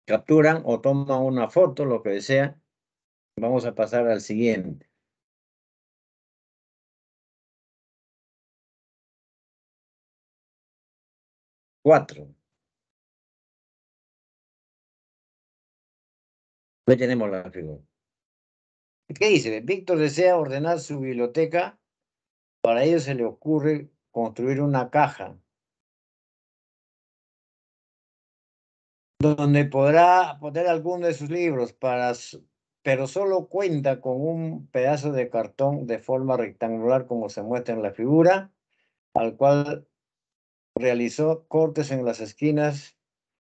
A: Capturan o toman una foto, lo que sea. Vamos a pasar al siguiente. 4. Ahí tenemos la figura. ¿Qué dice? Víctor desea ordenar su biblioteca. Para ello se le ocurre construir una caja donde podrá poner alguno de sus libros, pero solo cuenta con un pedazo de cartón de forma rectangular, como se muestra en la figura, al cual realizó cortes en las esquinas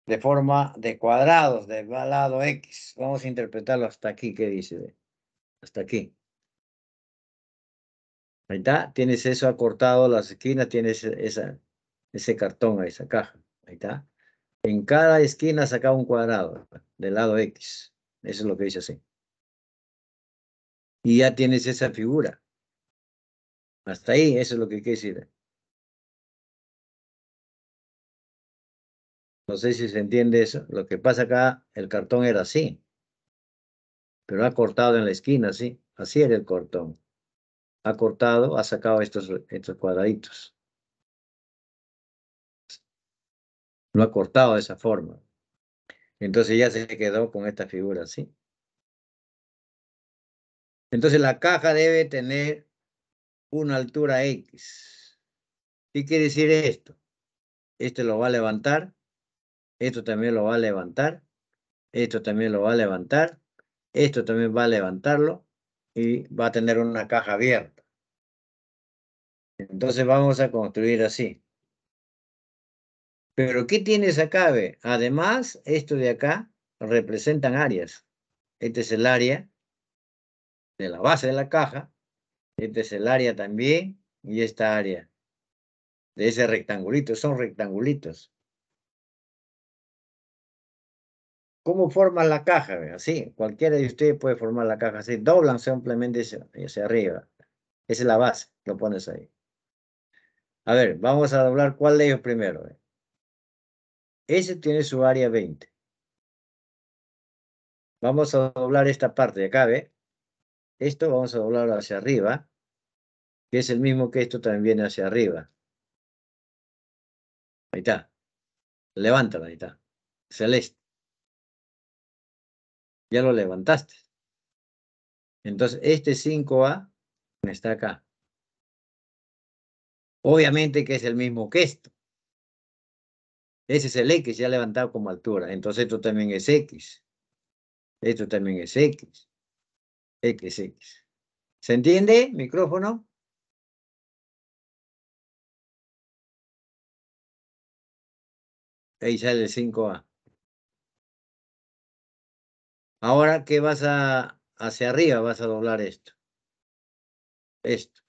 A: de forma de cuadrados, de lado X. Vamos a interpretarlo hasta aquí. ¿Qué dice? Hasta aquí. Ahí está, tienes eso acortado, las esquinas, tienes ese cartón, esa caja. Ahí está. En cada esquina saca un cuadrado del lado X. Eso es lo que dice así. Y ya tienes esa figura. Hasta ahí, eso es lo que quiere decir. No sé si se entiende eso. Lo que pasa acá, el cartón era así, pero ha cortado en la esquina, sí. Así era el cartón. ha cortado, ha sacado estos cuadraditos. Lo ha cortado de esa forma. Entonces ya se quedó con esta figura así. Entonces la caja debe tener una altura X. ¿Qué quiere decir esto? Este lo va a levantar, esto también lo va a levantar, esto también lo va a levantar, esto también va a levantarlo y va a tener una caja abierta. Entonces vamos a construir así. Pero ¿qué tienes acá, ve? Además, esto de acá representan áreas. Este es el área de la base de la caja, este es el área también y esta área de ese rectangulito, son rectangulitos. ¿Cómo forman la caja? Ve? Así, cualquiera de ustedes puede formar la caja así, doblan simplemente hacia arriba. Esa es la base, lo pones ahí. A ver, vamos a doblar cuál de ellos primero. Ve. Ese tiene su área 20. Vamos a doblar esta parte de acá, ¿ve? Esto vamos a doblarlo hacia arriba, que es el mismo que esto también viene hacia arriba. Ahí está. Levántalo, ahí está. Celeste. Ya lo levantaste. Entonces, este 5A está acá. Obviamente que es el mismo que esto. Ese es el X ya levantado como altura. Entonces, esto también es X. Esto también es X. X, X. ¿Se entiende? Micrófono. Ahí sale el 5A. Ahora, ¿qué vas a hacia arriba? Vas a doblar esto. Esto.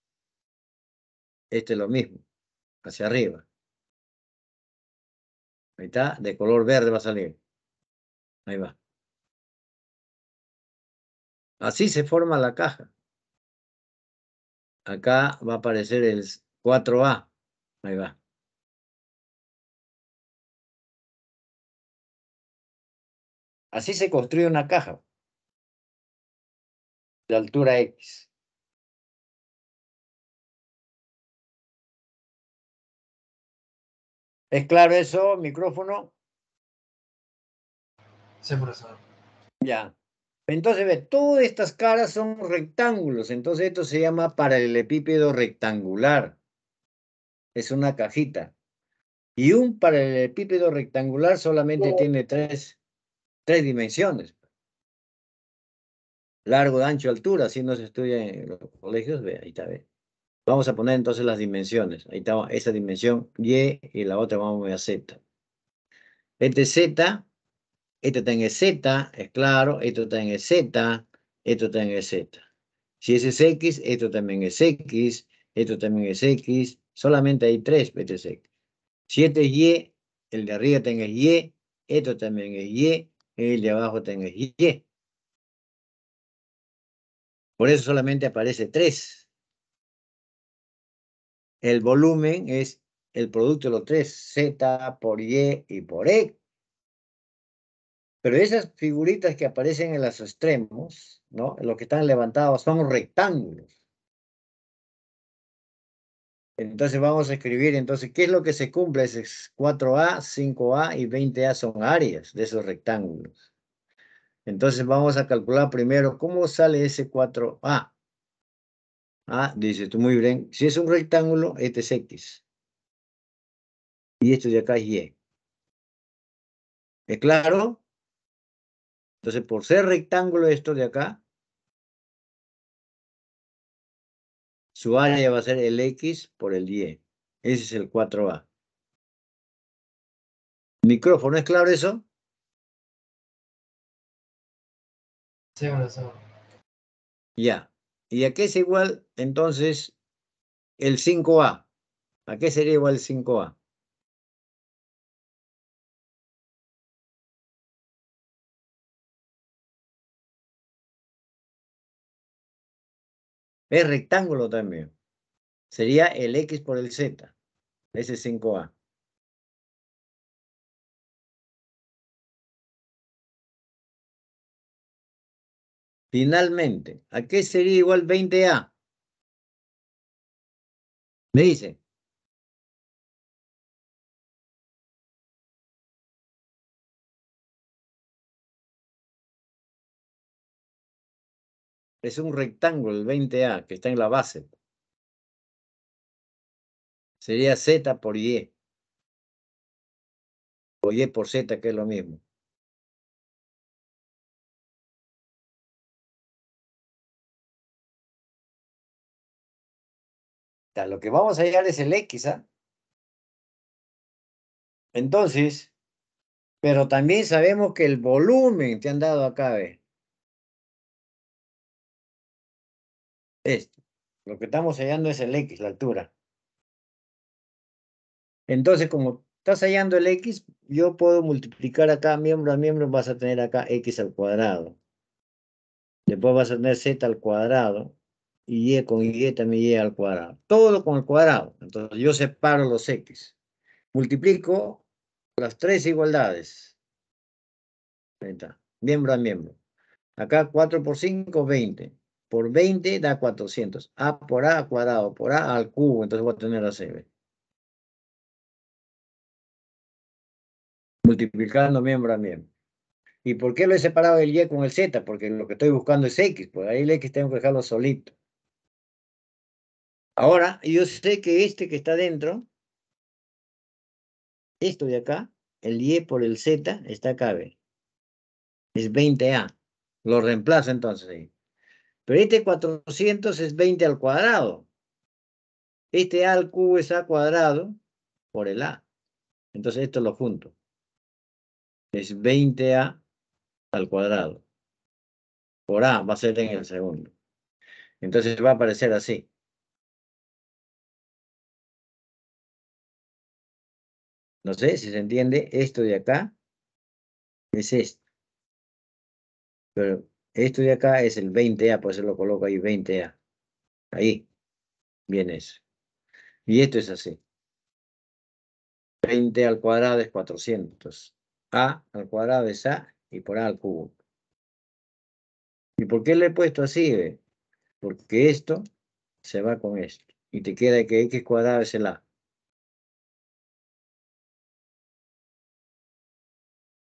A: Este es lo mismo. Hacia arriba. Ahí está. De color verde va a salir. Ahí va. Así se forma la caja. Acá va a aparecer el 4A. Ahí va. Así se construye una caja de altura X. ¿Es claro eso, micrófono?
B: Sí, profesor.
A: Ya. Entonces, ve, todas estas caras son rectángulos. Entonces, esto se llama paralelepípedo rectangular. Es una cajita. Y un paralelepípedo rectangular solamente tiene tres dimensiones. Largo, ancho, altura. Así no se estudia en los colegios. Ve, ahí está, ve. Vamos a poner entonces las dimensiones. Ahí está esa dimensión Y la otra vamos a Z. Este es Z, esto también es Z, es claro, esto también es Z, esto también es Z. Si ese es X, esto también es X, esto también es X, solamente hay tres veces X. Si este es Y, el de arriba también es Y, esto también es Y, el de abajo también es Y. Por eso solamente aparece 3. El volumen es el producto de los tres, Z por Y por X. Pero esas figuritas que aparecen en los extremos, ¿no? Los que están levantados son rectángulos. Entonces vamos a escribir, entonces, ¿qué es lo que se cumple? Es 4A, 5A y 20A son áreas de esos rectángulos. Entonces vamos a calcular primero cómo sale ese 4A. Ah, dice tú muy bien. Si es un rectángulo, este es X. Y esto de acá es Y. ¿Es claro? Entonces, por ser rectángulo esto de acá, su área va a ser el X por el Y. Ese es el 4A. ¿Micrófono es claro eso?
B: Sí, profesor.
A: Ya. ¿Y a qué es igual entonces el 5A? ¿A qué sería igual el 5A? Es rectángulo también. Sería el X por el Z. Ese es 5A. Finalmente, ¿a qué sería igual 20A? Me dice. Es un rectángulo, el 20A, que está en la base. Sería Z por Y. O Y por Z, que es lo mismo. Lo que vamos a hallar es el X, ¿ah? Entonces, pero también sabemos que el volumen te han dado acá, ¿ves? Esto. Lo que estamos hallando es el X, la altura. Entonces, como estás hallando el X, yo puedo multiplicar acá miembro a miembro, vas a tener acá X al cuadrado. Después vas a tener Z al cuadrado. Y Y con Y también Y al cuadrado. Todo con el cuadrado. Entonces, yo separo los X. Multiplico las tres igualdades. Ahí está. Miembro a miembro. Acá 4 por 5, 20. Por 20 da 400. A por A cuadrado, por A al cubo. Entonces voy a tener a C. Multiplicando miembro a miembro. ¿Y por qué lo he separado el Y con el Z? Porque lo que estoy buscando es X. Pues ahí el X tengo que dejarlo solito. Ahora, yo sé que este que está dentro, esto de acá, el Y por el Z, está acá, ¿ve? Es 20A. Lo reemplazo entonces ahí. Pero este 400 es 20 al cuadrado. Este A al cubo es A cuadrado por el A. Entonces esto lo junto. Es 20A al cuadrado. Por A va a ser en el segundo. Entonces va a aparecer así. No sé si se entiende. Esto de acá es esto. Pero esto de acá es el 20A, por eso lo coloco ahí 20A. Ahí viene eso. Y esto es así. 20 al cuadrado es 400. A al cuadrado es A y por A al cubo. ¿Y por qué le he puesto así? Porque esto se va con esto. Y te queda que X cuadrado es el A.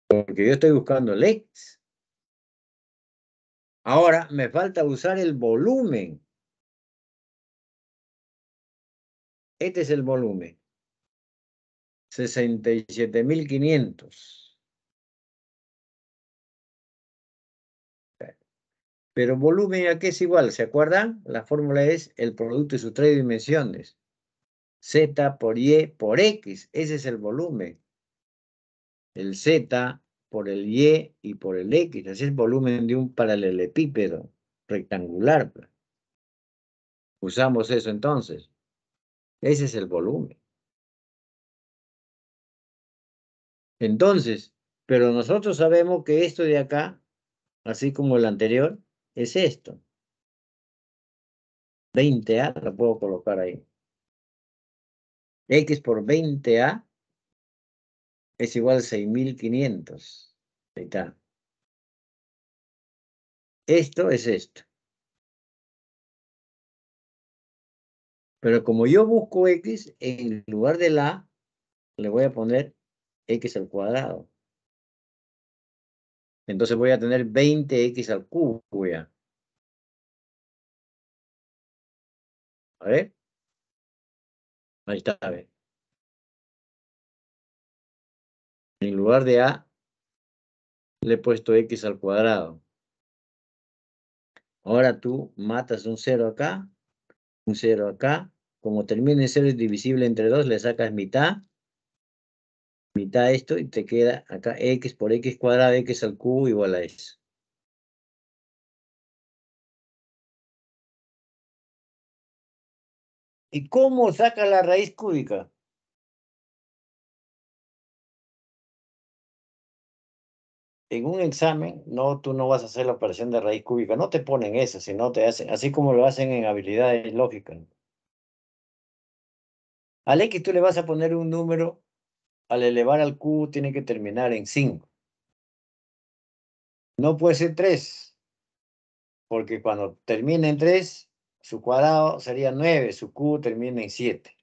A: Porque yo estoy buscando el X. Ahora me falta usar el volumen. Este es el volumen. 67.500. Pero volumen a qué es igual, ¿se acuerdan? La fórmula es el producto de sus tres dimensiones. Z por Y por X. Ese es el volumen. El Z por el Y por el X. Así es el volumen de un paralelepípedo rectangular. Usamos eso entonces. Ese es el volumen. Entonces, pero nosotros sabemos que esto de acá, así como el anterior, es esto. 20A, lo puedo colocar ahí. X por 20A es igual a 6.500. Ahí está. Esto es esto. Pero como yo busco X, en lugar de la, le voy a poner X al cuadrado. Entonces voy a tener 20X al cubo ya. A ver. Ahí está. A ver. En lugar de A, le he puesto X al cuadrado. Ahora tú matas un 0 acá, un 0 acá. Como termina en 0 es divisible entre 2, le sacas mitad esto y te queda acá X por X cuadrado, X al cubo igual a eso. ¿Y cómo saca la raíz cúbica? En un examen, no, tú no vas a hacer la operación de raíz cúbica, no te ponen eso, sino te hacen, así como lo hacen en habilidades lógicas. Al X tú le vas a poner un número, al elevar al cubo tiene que terminar en 5. No puede ser 3, porque cuando termina en 3, su cuadrado sería 9, su cubo termina en 7.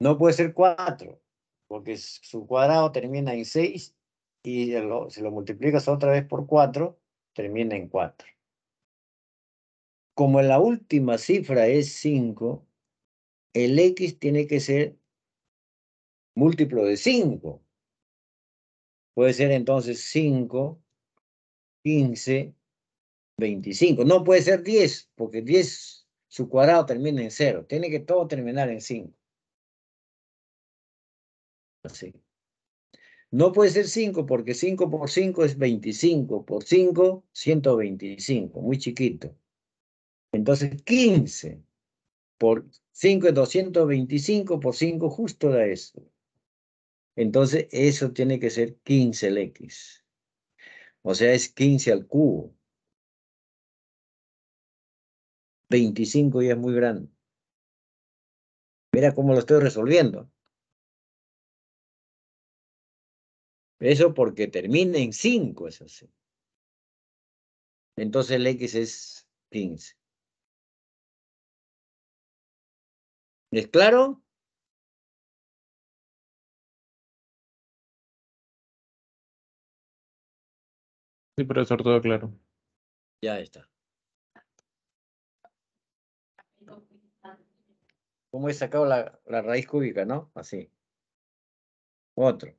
A: No puede ser 4, porque su cuadrado termina en 6 y si lo multiplicas otra vez por 4, termina en 4. Como la última cifra es 5, el X tiene que ser múltiplo de 5. Puede ser entonces 5, 15, 25. No puede ser 10, porque 10, su cuadrado termina en 0. Tiene que todo terminar en 5. Así. No puede ser 5, porque 5 por 5 es 25. Por 5, 125. Muy chiquito. Entonces, 15 por 5 es 225, por 5 justo da eso. Entonces, eso tiene que ser 15 el X. O sea, es 15 al cubo. 25 ya es muy grande. Mira cómo lo estoy resolviendo. Eso porque termina en 5, es así. Entonces el X es 15. ¿Es claro?
C: Sí, profesor, todo claro.
A: Ya está. ¿Cómo he sacado la raíz cúbica, no? Así. Otro.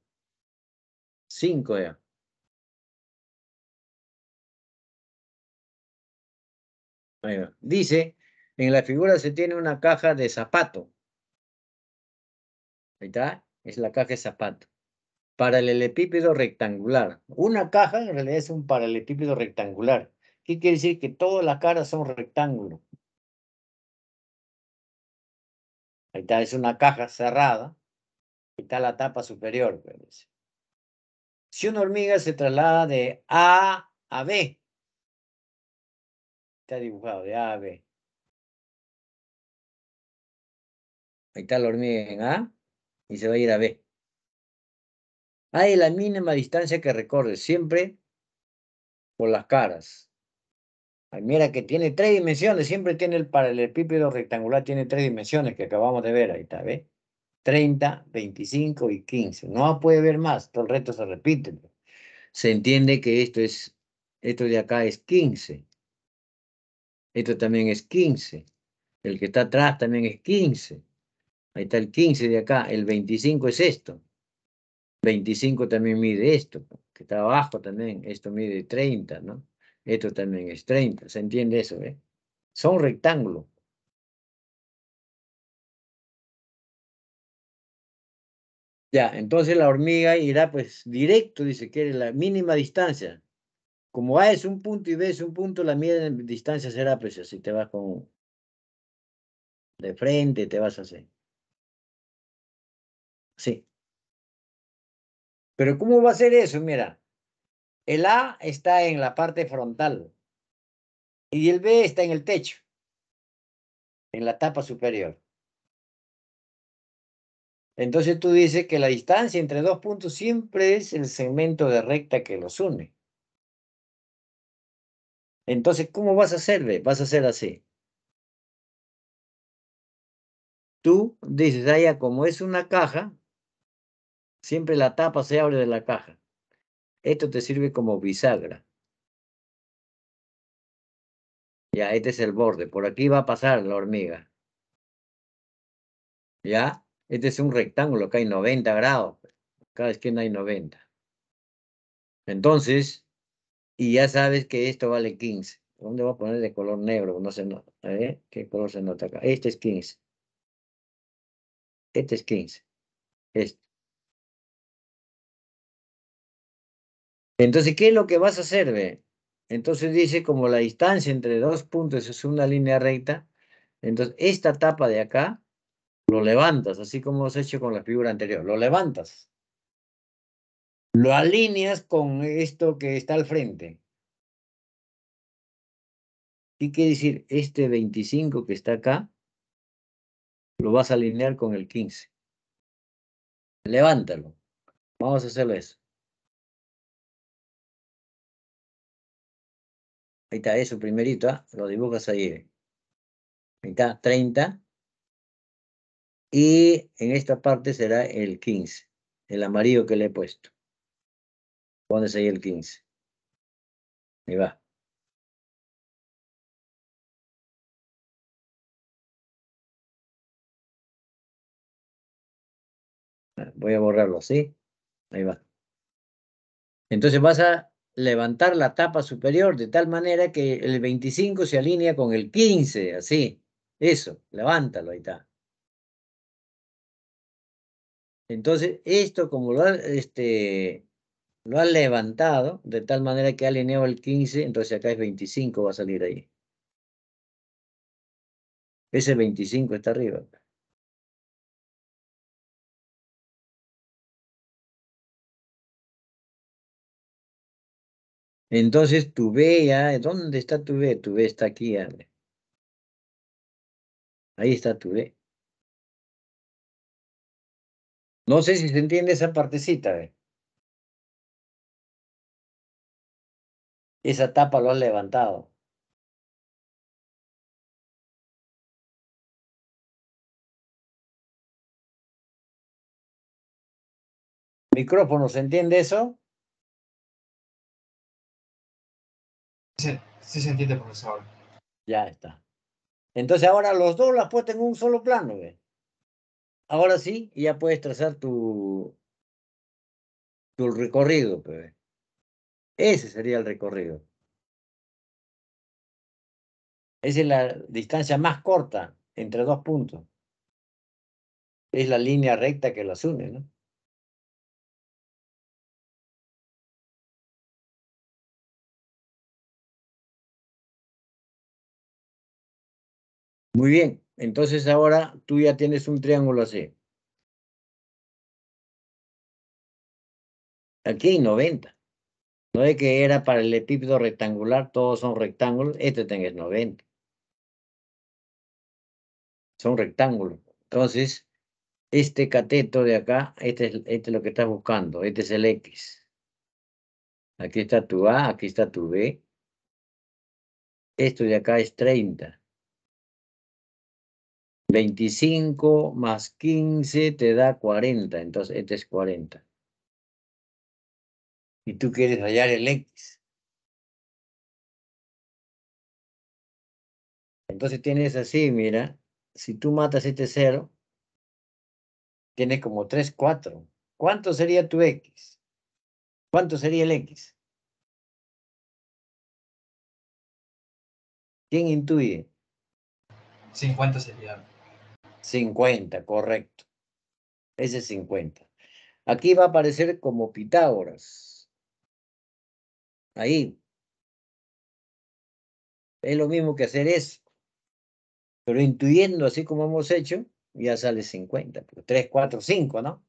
A: 5 ya. Ahí va. Dice, en la figura se tiene una caja de zapato. Ahí está. Es la caja de zapato. Paralelepípedo rectangular. Una caja en realidad es un paralelepípedo rectangular. ¿Qué quiere decir? Que todas las caras son rectángulos. Ahí está, es una caja cerrada. Ahí está la tapa superior. Pues. Si una hormiga se traslada de A a B, está dibujado de A a B. Ahí está la hormiga en A y se va a ir a B. Hay la mínima distancia que recorre, siempre por las caras. Ay, mira que tiene 3 dimensiones, siempre tiene el paralelepípedo rectangular, tiene 3 dimensiones que acabamos de ver, ahí está, ¿ve? 30, 25 y 15. No puede ver más, todo el resto se repite. Se entiende que esto de acá es 15. Esto también es 15. El que está atrás también es 15. Ahí está el 15 de acá. El 25 es esto. 25 también mide esto, que está abajo también. Esto mide 30, ¿no? Esto también es 30. ¿Se entiende eso, eh? Son rectángulos. Ya, entonces la hormiga irá pues directo, dice, quiere la mínima distancia. Como A es un punto y B es un punto, la mínima distancia será pues así, te vas con de frente, te vas a hacer. Sí. Pero ¿cómo va a ser eso? Mira, el A está en la parte frontal y el B está en el techo, en la tapa superior. Entonces tú dices que la distancia entre dos puntos siempre es el segmento de recta que los une. Entonces, ¿cómo vas a hacerle? Vas a hacer así. Tú dices, allá como es una caja, siempre la tapa se abre de la caja. Esto te sirve como bisagra. Ya, este es el borde. Por aquí va a pasar la hormiga. ¿Ya? Este es un rectángulo, acá hay 90 grados. Cada esquina hay 90. Entonces, y ya sabes que esto vale 15. ¿Dónde voy a poner de color negro? No se nota. ¿Qué color se nota acá? Este es 15. Este es 15. Este. Entonces, ¿qué es lo que vas a hacer, ve? Entonces dice, como la distancia entre dos puntos es una línea recta, entonces esta tapa de acá lo levantas, así como has hecho con la figura anterior. Lo levantas. Lo alineas con esto que está al frente. ¿Qué quiere decir? Este 25 que está acá, lo vas a alinear con el 15. Levántalo. Vamos a hacerlo eso. Ahí está, eso primerito, ¿ah? Lo dibujas ahí. Ahí está, 30. Y en esta parte será el 15, el amarillo que le he puesto. Pones ahí el 15. Ahí va. Voy a borrarlo así. Ahí va. Entonces vas a levantar la tapa superior de tal manera que el 25 se alinea con el 15, así. Eso, levántalo, ahí está. Entonces, esto como lo has levantado de tal manera que ha alineado el 15, entonces acá es 25, va a salir ahí. Ese 25 está arriba. Entonces tu B ya, ¿dónde está tu B? Tu B está aquí, ya. Ahí está tu B. No sé si se entiende esa partecita, ¿ve? Esa tapa lo has levantado. Micrófono, ¿se entiende eso?
B: Sí, sí se entiende, profesor.
A: Ya está. Entonces ahora los dos las puestas en un solo plano, ¿ve? Ahora sí, ya puedes trazar tu recorrido, pues. Ese sería el recorrido. Esa es la distancia más corta entre dos puntos. Es la línea recta que las une, ¿no? Muy bien. Entonces ahora tú ya tienes un triángulo así. Aquí hay 90. No es que era para el epípedo rectangular, todos son rectángulos. Este tenés 90. Son rectángulos. Entonces, este cateto de acá, este es lo que estás buscando. Este es el X. Aquí está tu A, aquí está tu B. Esto de acá es 30. 25 más 15 te da 40. Entonces, este es 40. Y tú quieres hallar el X. Entonces tienes así, mira. Si tú matas este 0, tienes como 3, 4. ¿Cuánto sería tu X? ¿Cuánto sería el X? ¿Quién intuye?
B: 50 sería.
A: 50, correcto. Ese es 50. Aquí va a aparecer como Pitágoras. Ahí. Es lo mismo que hacer eso. Pero intuyendo así como hemos hecho, ya sale 50. 3, 4, 5, ¿no?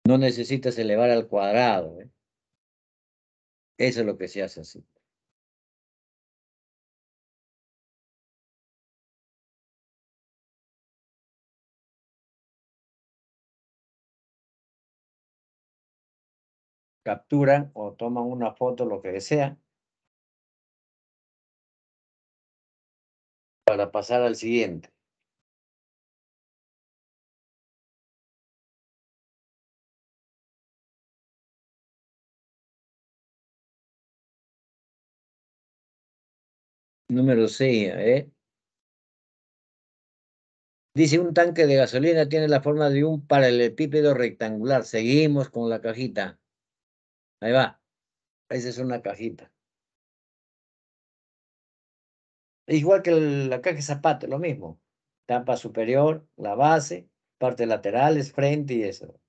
A: No necesitas elevar al cuadrado, ¿eh? Eso es lo que se hace así. Capturan o toman una foto, lo que sea, para pasar al siguiente. Número 6, ¿eh? Dice, un tanque de gasolina tiene la forma de un paralelepípedo rectangular. Seguimos con la cajita. Ahí va. Esa es una cajita. Igual que la caja de zapatos, lo mismo. Tapa superior, la base, partes laterales, frente y eso.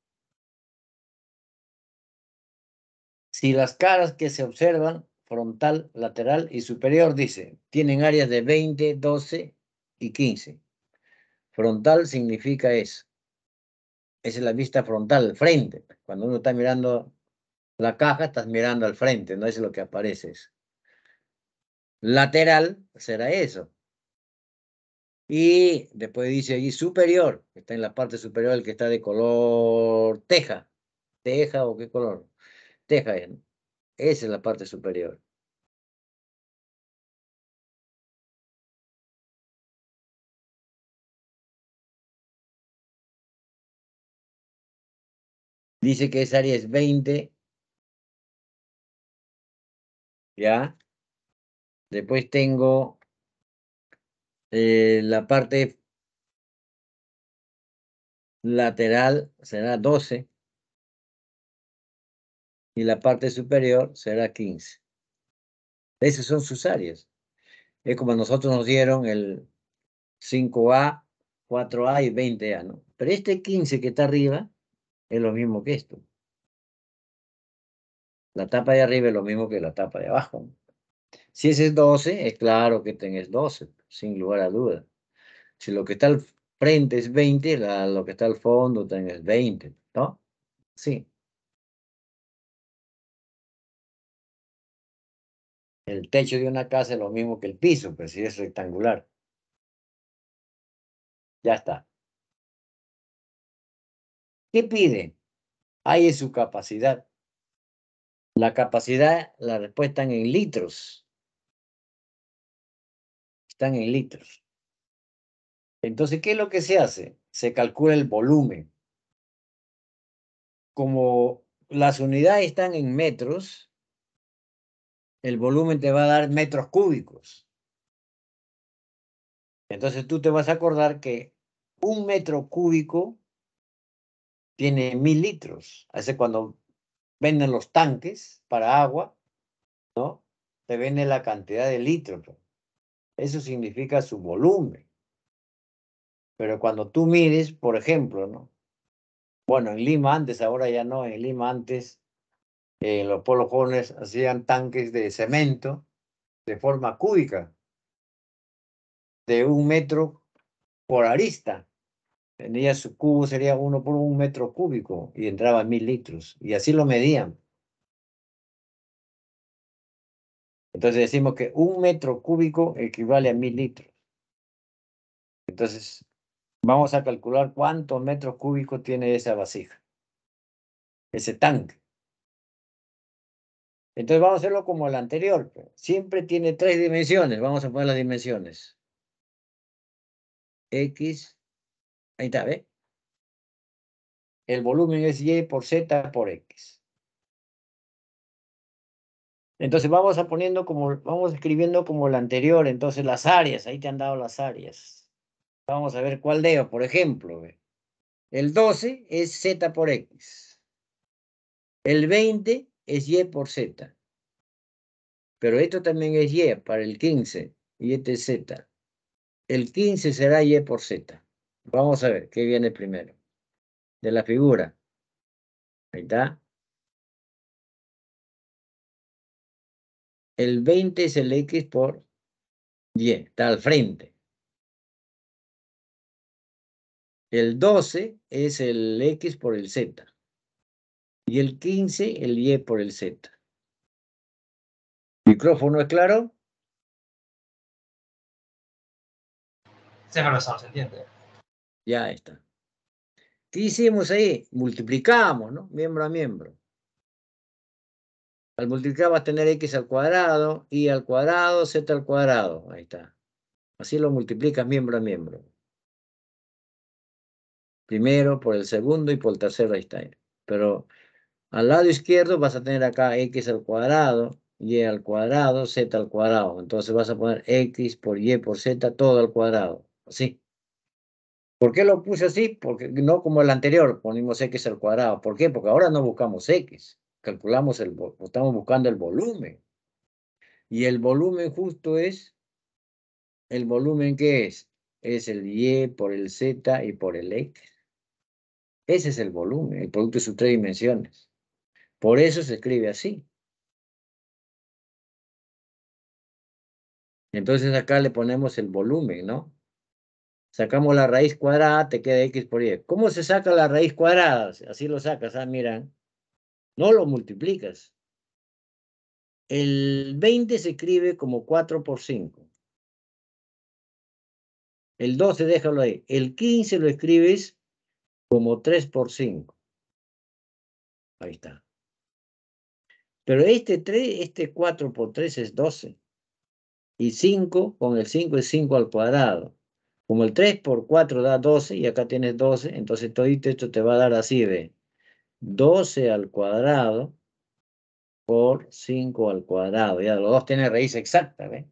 A: Si las caras que se observan, frontal, lateral y superior, dice, tienen áreas de 20, 12 y 15. Frontal significa eso. Esa es la vista frontal, el frente. Cuando uno está mirando la caja, estás mirando al frente, no es lo que aparece eso. Lateral será eso. Y después dice allí superior, está en la parte superior el que está de color teja. ¿Teja o qué color? Teja, ¿no? Esa es la parte superior. Dice que esa área es 20. ¿Ya? Después tengo la parte lateral será 12 y la parte superior será 15. Esas son sus áreas. Es como nosotros nos dieron el 5A, 4A y 20A, ¿no? Pero este 15 que está arriba es lo mismo que esto. La tapa de arriba es lo mismo que la tapa de abajo, ¿no? Si ese es 12, es claro que tenés 12, sin lugar a duda. Si lo que está al frente es 20, lo que está al fondo tenés 20, ¿no? Sí. El techo de una casa es lo mismo que el piso, pero si es rectangular. Ya está. ¿Qué pide? Ahí es su capacidad. La capacidad, la respuesta en litros. Están en litros. Entonces, ¿qué es lo que se hace? Se calcula el volumen. Como las unidades están en metros, el volumen te va a dar metros cúbicos. Entonces tú te vas a acordar que un metro cúbico tiene 1000 litros. Así cuando venden los tanques para agua, ¿no? Te vende la cantidad de litros. Eso significa su volumen. Pero cuando tú mides, por ejemplo, ¿no? Bueno, en Lima antes, ahora ya no, en Lima antes, los pueblos jóvenes hacían tanques de cemento de forma cúbica, de 1 metro por arista. Tenía su cubo, sería 1 por 1 metro cúbico y entraba 1000 litros. Y así lo medían. Entonces decimos que 1 metro cúbico equivale a 1000 litros. Entonces, vamos a calcular cuántos metros cúbicos tiene esa vasija, ese tanque. Entonces vamos a hacerlo como el anterior. Siempre tiene 3 dimensiones. Vamos a poner las dimensiones. X, ahí está, ¿ve? El volumen es Y por Z por X. Entonces vamos escribiendo como el anterior. Entonces las áreas, ahí te han dado las áreas. Vamos a ver cuál de, por ejemplo, ¿ve? El 12 es Z por X. El 20 es Y por Z. Pero esto también es Y para el 15. Y este es Z. El 15 será Y por Z. Vamos a ver qué viene primero. De la figura. Ahí está. El 20 es el X por Y. Está al frente. El 12 es el X por el Z. Y el 15 el Y por el Z. ¿Micrófono es claro?
B: Sí, profesor, se entiende.
A: Ya está. ¿Qué hicimos ahí? Multiplicamos, ¿no? Miembro a miembro. Al multiplicar vas a tener X al cuadrado, Y al cuadrado, Z al cuadrado. Ahí está. Así lo multiplicas miembro a miembro. Primero por el segundo y por el tercero, ahí está. Pero al lado izquierdo vas a tener acá X al cuadrado, Y al cuadrado, Z al cuadrado. Entonces vas a poner X por Y por Z todo al cuadrado. Así. ¿Por qué lo puse así? Porque no como el anterior, ponemos X al cuadrado. ¿Por qué? Porque ahora no buscamos X. Calculamos estamos buscando el volumen. Y el volumen justo es, ¿el volumen qué es? Es el Y por el Z y por el X. Ese es el volumen, el producto de sus 3 dimensiones. Por eso se escribe así. Entonces acá le ponemos el volumen, ¿no? Sacamos la raíz cuadrada, te queda X por Y. ¿Cómo se saca la raíz cuadrada? Así lo sacas, mira. No lo multiplicas. El 20 se escribe como 4 por 5. El 12 déjalo ahí. El 15 lo escribes como 3 por 5. Ahí está. Pero este 4 por 3 es 12. Y 5 con el 5 es 5 al cuadrado. Como el 3 por 4 da 12, y acá tienes 12, entonces todo esto te va a dar así, ve. 12 al cuadrado por 5 al cuadrado. Ya los dos tienen raíz exacta, ¿ves?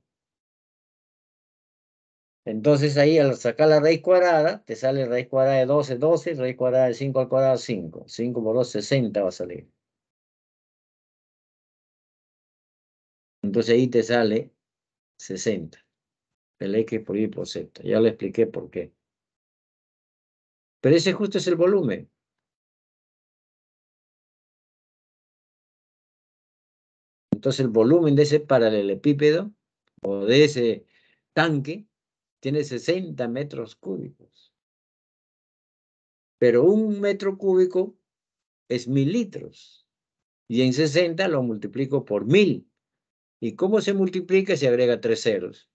A: Entonces ahí al sacar la raíz cuadrada, te sale raíz cuadrada de 12, 12, raíz cuadrada de 5 al cuadrado, 5. 5 por 2, 60 va a salir. Entonces ahí te sale 60. El X por Y por Z. Ya le expliqué por qué. Pero ese justo es el volumen. Entonces el volumen de ese paralelepípedo o de ese tanque tiene 60 metros cúbicos. Pero un metro cúbico es 1000 litros. Y en 60 lo multiplico por 1000. ¿Y cómo se multiplica? Se agrega 3 ceros.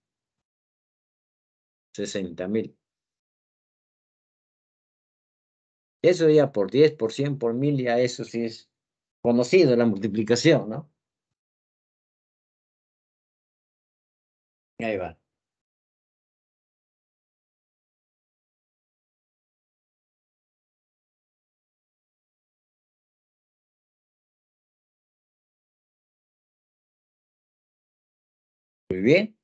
A: 60.000. Eso ya por 10, por 100, por 1000, ya eso sí es conocido, la multiplicación, ¿no? Ahí va. Muy bien.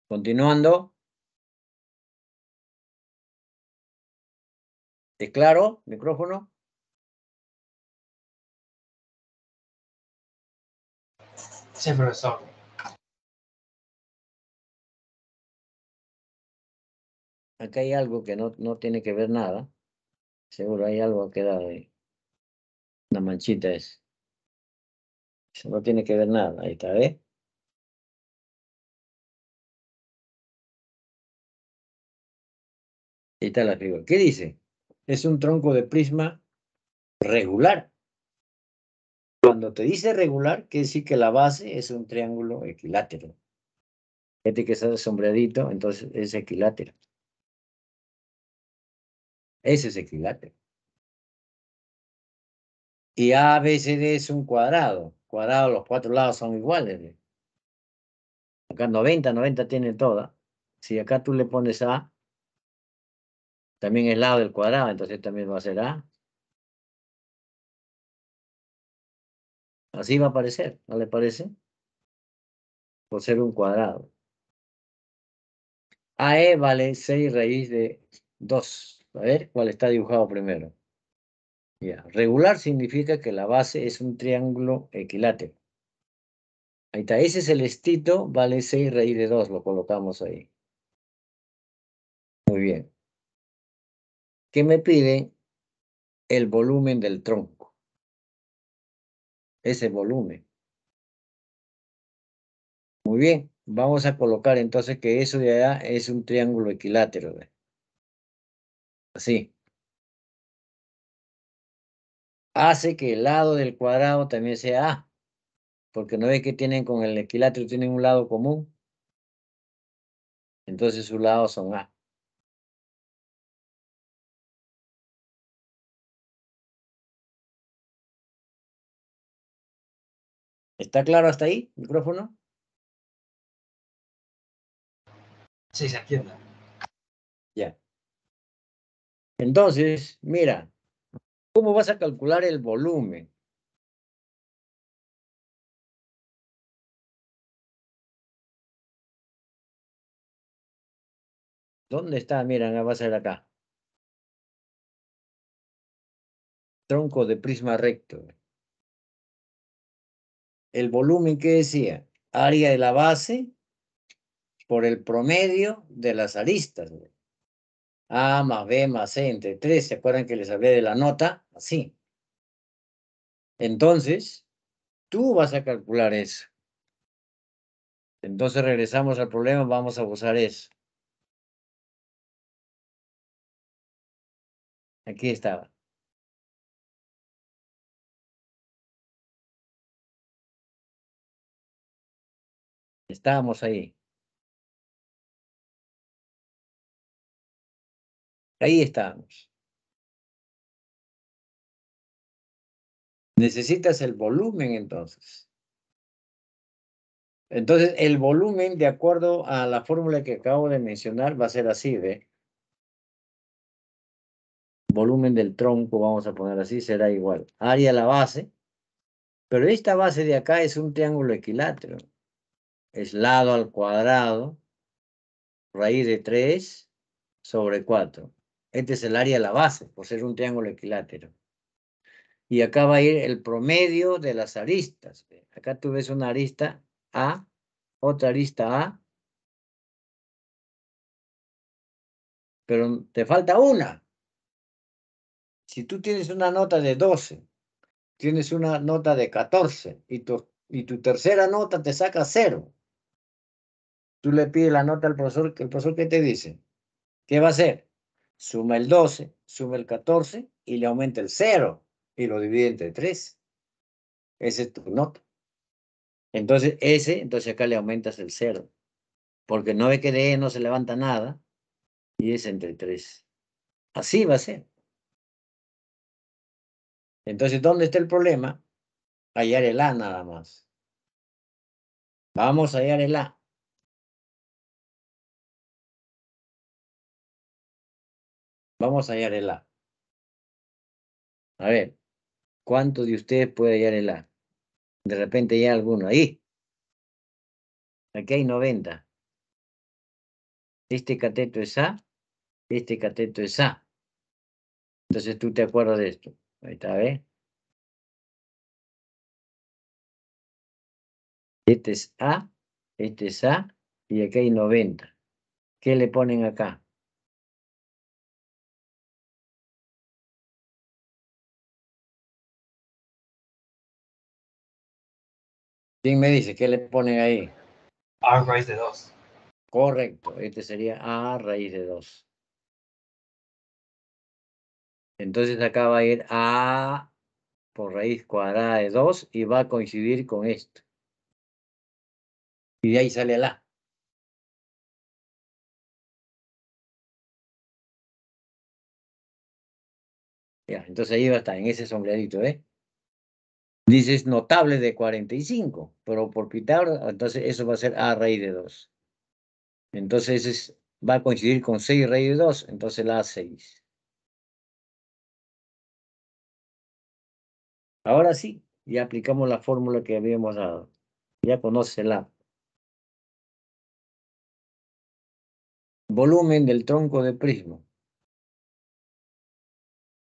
A: Continuando. ¿Es claro? Micrófono.
B: Sí, profesor.
A: Acá hay algo que no tiene que ver nada. Seguro hay algo que da ahí. Una manchita es. Eso no tiene que ver nada. Ahí está, ¿ves? Ahí está la figura. ¿Qué dice? Es un tronco de prisma regular. Cuando te dice regular, quiere decir que la base es un triángulo equilátero. Este que está sombreadito, entonces es equilátero. Ese es equilátero. Y A, B, C, D es un cuadrado. Cuadrado, los 4 lados son iguales. Acá 90, 90 tiene toda. Si acá tú le pones A, también es lado del cuadrado, entonces también va a ser A. Así va a aparecer, ¿no le parece? Por ser un cuadrado. AE vale 6 raíz de 2. A ver, ¿cuál está dibujado primero? Ya. Regular significa que la base es un triángulo equilátero. Ahí está, ese celestito vale 6 raíz de 2, lo colocamos ahí. Muy bien. ¿Qué me pide? El volumen del tronco. Ese volumen. Muy bien, vamos a colocar entonces que eso de allá es un triángulo equilátero. ¿Ve? Así. Hace que el lado del cuadrado también sea A, porque no ve que tienen con el equilátero, tienen un lado común. Entonces sus lados son A. ¿Está claro hasta ahí, micrófono?
B: Sí, se entiende.
A: Ya. Entonces, mira, ¿cómo vas a calcular el volumen? ¿Dónde está? Mira, va a ser acá. Tronco de prisma recto. El volumen, ¿qué decía? Área de la base por el promedio de las aristas. A más B más C entre 3. ¿Se acuerdan que les hablé de la nota? Así. Entonces, tú vas a calcular eso. Entonces regresamos al problema, vamos a usar eso. Aquí estaba. Estábamos ahí. Ahí estábamos. Necesitas el volumen entonces. Entonces, el volumen, de acuerdo a la fórmula que acabo de mencionar, va a ser así, ¿ve? volumen del tronco, vamos a poner así, será igual. Área de la base, pero esta base de acá es un triángulo equilátero. Es lado al cuadrado, raíz de 3 sobre 4. Este es el área de la base, por ser un triángulo equilátero. Y acá va a ir el promedio de las aristas. Acá tú ves una arista A, otra arista A, pero te falta una. Si tú tienes una nota de 12, tienes una nota de 14 y tu tercera nota te saca 0. Tú le pides la nota al profesor, que el profesor ¿qué te dice? ¿Qué va a hacer? Suma el 12, suma el 14 y le aumenta el 0 y lo divide entre 3. Esa es tu nota. Entonces acá le aumentas el 0, porque 9 que de E no se levanta nada y es entre 3. Así va a ser. Entonces, ¿dónde está el problema? Hallar el A nada más. Vamos a hallar el A. Vamos a hallar el A. A ver, ¿cuántos de ustedes puede hallar el A? De repente ya alguno. Ahí. Aquí hay 90. Este cateto es A. Este cateto es A. Entonces tú te acuerdas de esto. Ahí está, ¿ves? Este es A. Este es A. Y aquí hay 90. ¿Qué le ponen acá? ¿Quién me dice? ¿Qué le ponen ahí?
B: A raíz de 2.
A: Correcto. Este sería A raíz de 2. Entonces acá va a ir A por raíz cuadrada de 2 y va a coincidir con esto. Y de ahí sale el A. Ya, entonces ahí va a estar, en ese sombreadito, ¿eh? Dices notable de 45, pero por Pitágoras, entonces eso va a ser A raíz de 2. Entonces va a coincidir con 6 raíz de 2, entonces la A6. Ahora sí, ya aplicamos la fórmula que habíamos dado. Ya conoce el A. Volumen del tronco de prisma.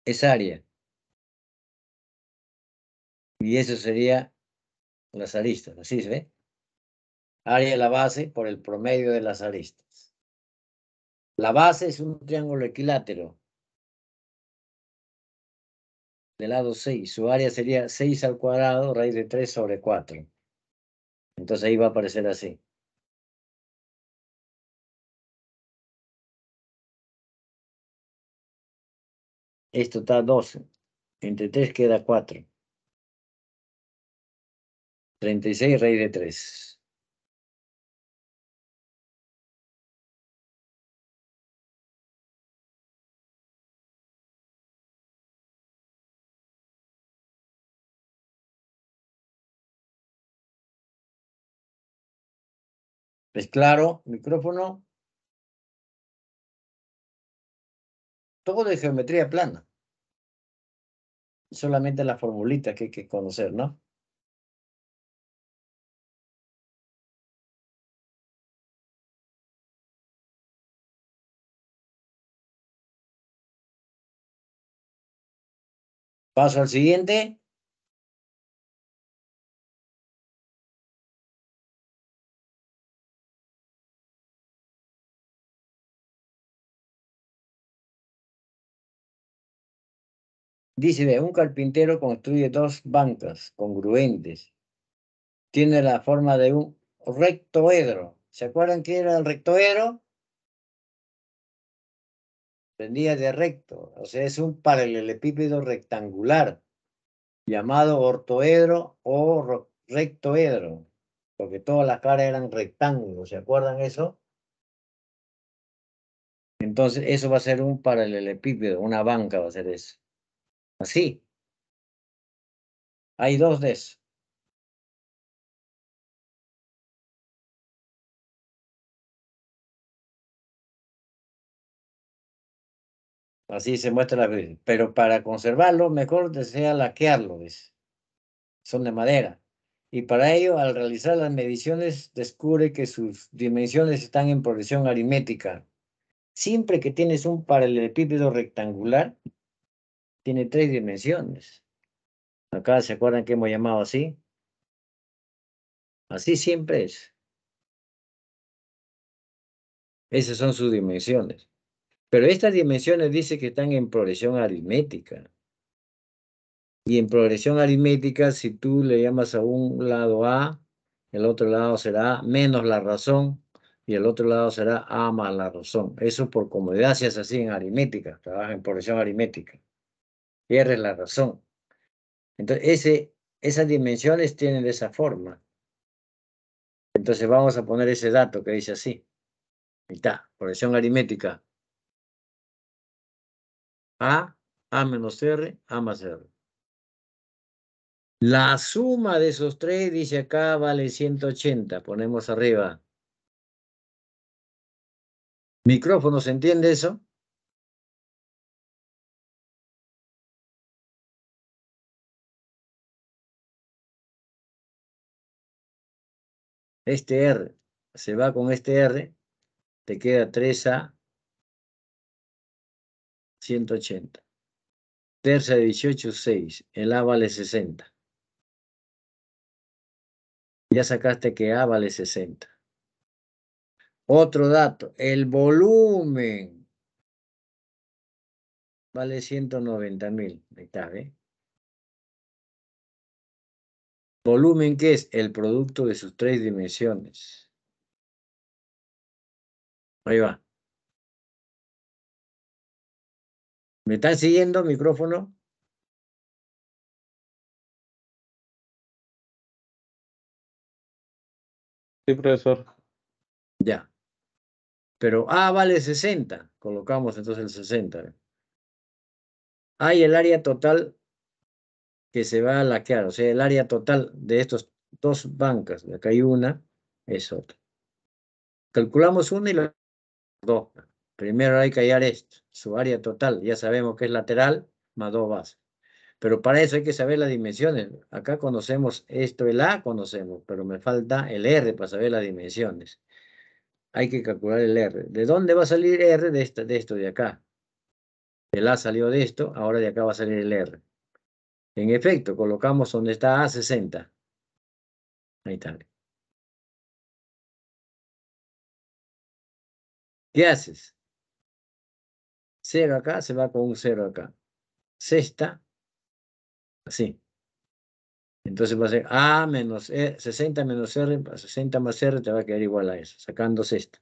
A: Es área. Y eso sería las aristas, así se ve. Área de la base por el promedio de las aristas. La base es un triángulo equilátero. De lado 6. Su área sería 6 al cuadrado, raíz de 3 sobre 4. Entonces ahí va a aparecer así. Esto está 12. Entre 3 queda 4. 36 raíz de 3. ¿Es claro? Micrófono. Todo de geometría plana. Solamente la formulita que hay que conocer, ¿no? Paso al siguiente. Dice, ve, un carpintero construye 2 bancas congruentes. Tiene la forma de un rectoedro. ¿Se acuerdan qué era el rectoedro? Dependía de recto, o sea, es un paralelepípedo rectangular llamado ortoedro o rectoedro, porque todas las caras eran rectángulos, ¿se acuerdan eso? Entonces, eso va a ser un paralelepípedo, una banca va a ser eso. Así, hay 2 de esos. Así se muestra la veces. Pero para conservarlo, mejor desea laquearlo, ¿ves? Son de madera. Y para ello, al realizar las mediciones, descubre que sus dimensiones están en progresión aritmética. Siempre que tienes un paralelepípedo rectangular, tiene 3 dimensiones. Acá, ¿se acuerdan que hemos llamado así? Así siempre es. Esas son sus dimensiones. Pero estas dimensiones dice que están en progresión aritmética. Y en progresión aritmética, si tú le llamas a un lado A, el otro lado será menos la razón y el otro lado será A más la razón. Eso por comodidad si es así en aritmética, trabaja en progresión aritmética. R es la razón. Entonces, esas dimensiones tienen de esa forma. Entonces vamos a poner ese dato que dice así. Ahí está, progresión aritmética. A menos R, A más R. La suma de esos tres, dice acá, vale 180. Ponemos arriba. Micrófono, ¿se entiende eso? Este R se va con este R, te queda 3A 180. Tercia de 18, 6. El A vale 60. Ya sacaste que A vale 60. Otro dato, el volumen vale 190.000. Ahí está, ¿eh? Volumen, ¿qué es? El producto de sus 3 dimensiones. Ahí va. ¿Me están siguiendo, micrófono?
C: Sí, profesor.
A: Ya. Pero A vale 60. Colocamos entonces el 60. Hay el área total que se va a laquear, o sea, el área total de estos dos bancas, de acá hay una, es otra. Calculamos una y la dos. Primero hay que hallar esto, su área total, ya sabemos que es lateral más 2 bases. Pero para eso hay que saber las dimensiones. Acá conocemos esto, el A conocemos, pero me falta el R para saber las dimensiones. Hay que calcular el R. ¿De dónde va a salir R? De esto de acá. El A salió de esto, ahora de acá va a salir el R. En efecto, colocamos donde está A 60. Ahí está. ¿Qué haces? 0 acá se va con un 0 acá. Sexta, así. Entonces va a ser A menos 60 menos R, 60 más R te va a quedar igual a eso, sacando sexta.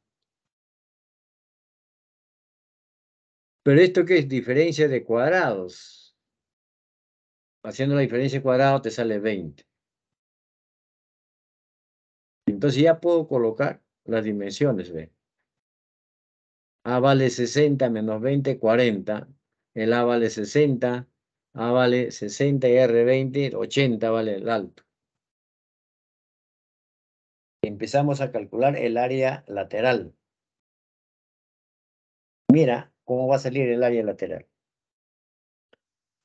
A: Pero esto qué es diferencia de cuadrados. Haciendo la diferencia de cuadrados te sale 20. Entonces ya puedo colocar las dimensiones, ¿ve? A vale 60 menos 20, 40. El A vale 60, A vale 60 y R 20, 80 vale el alto. Empezamos a calcular el área lateral. Mira cómo va a salir el área lateral.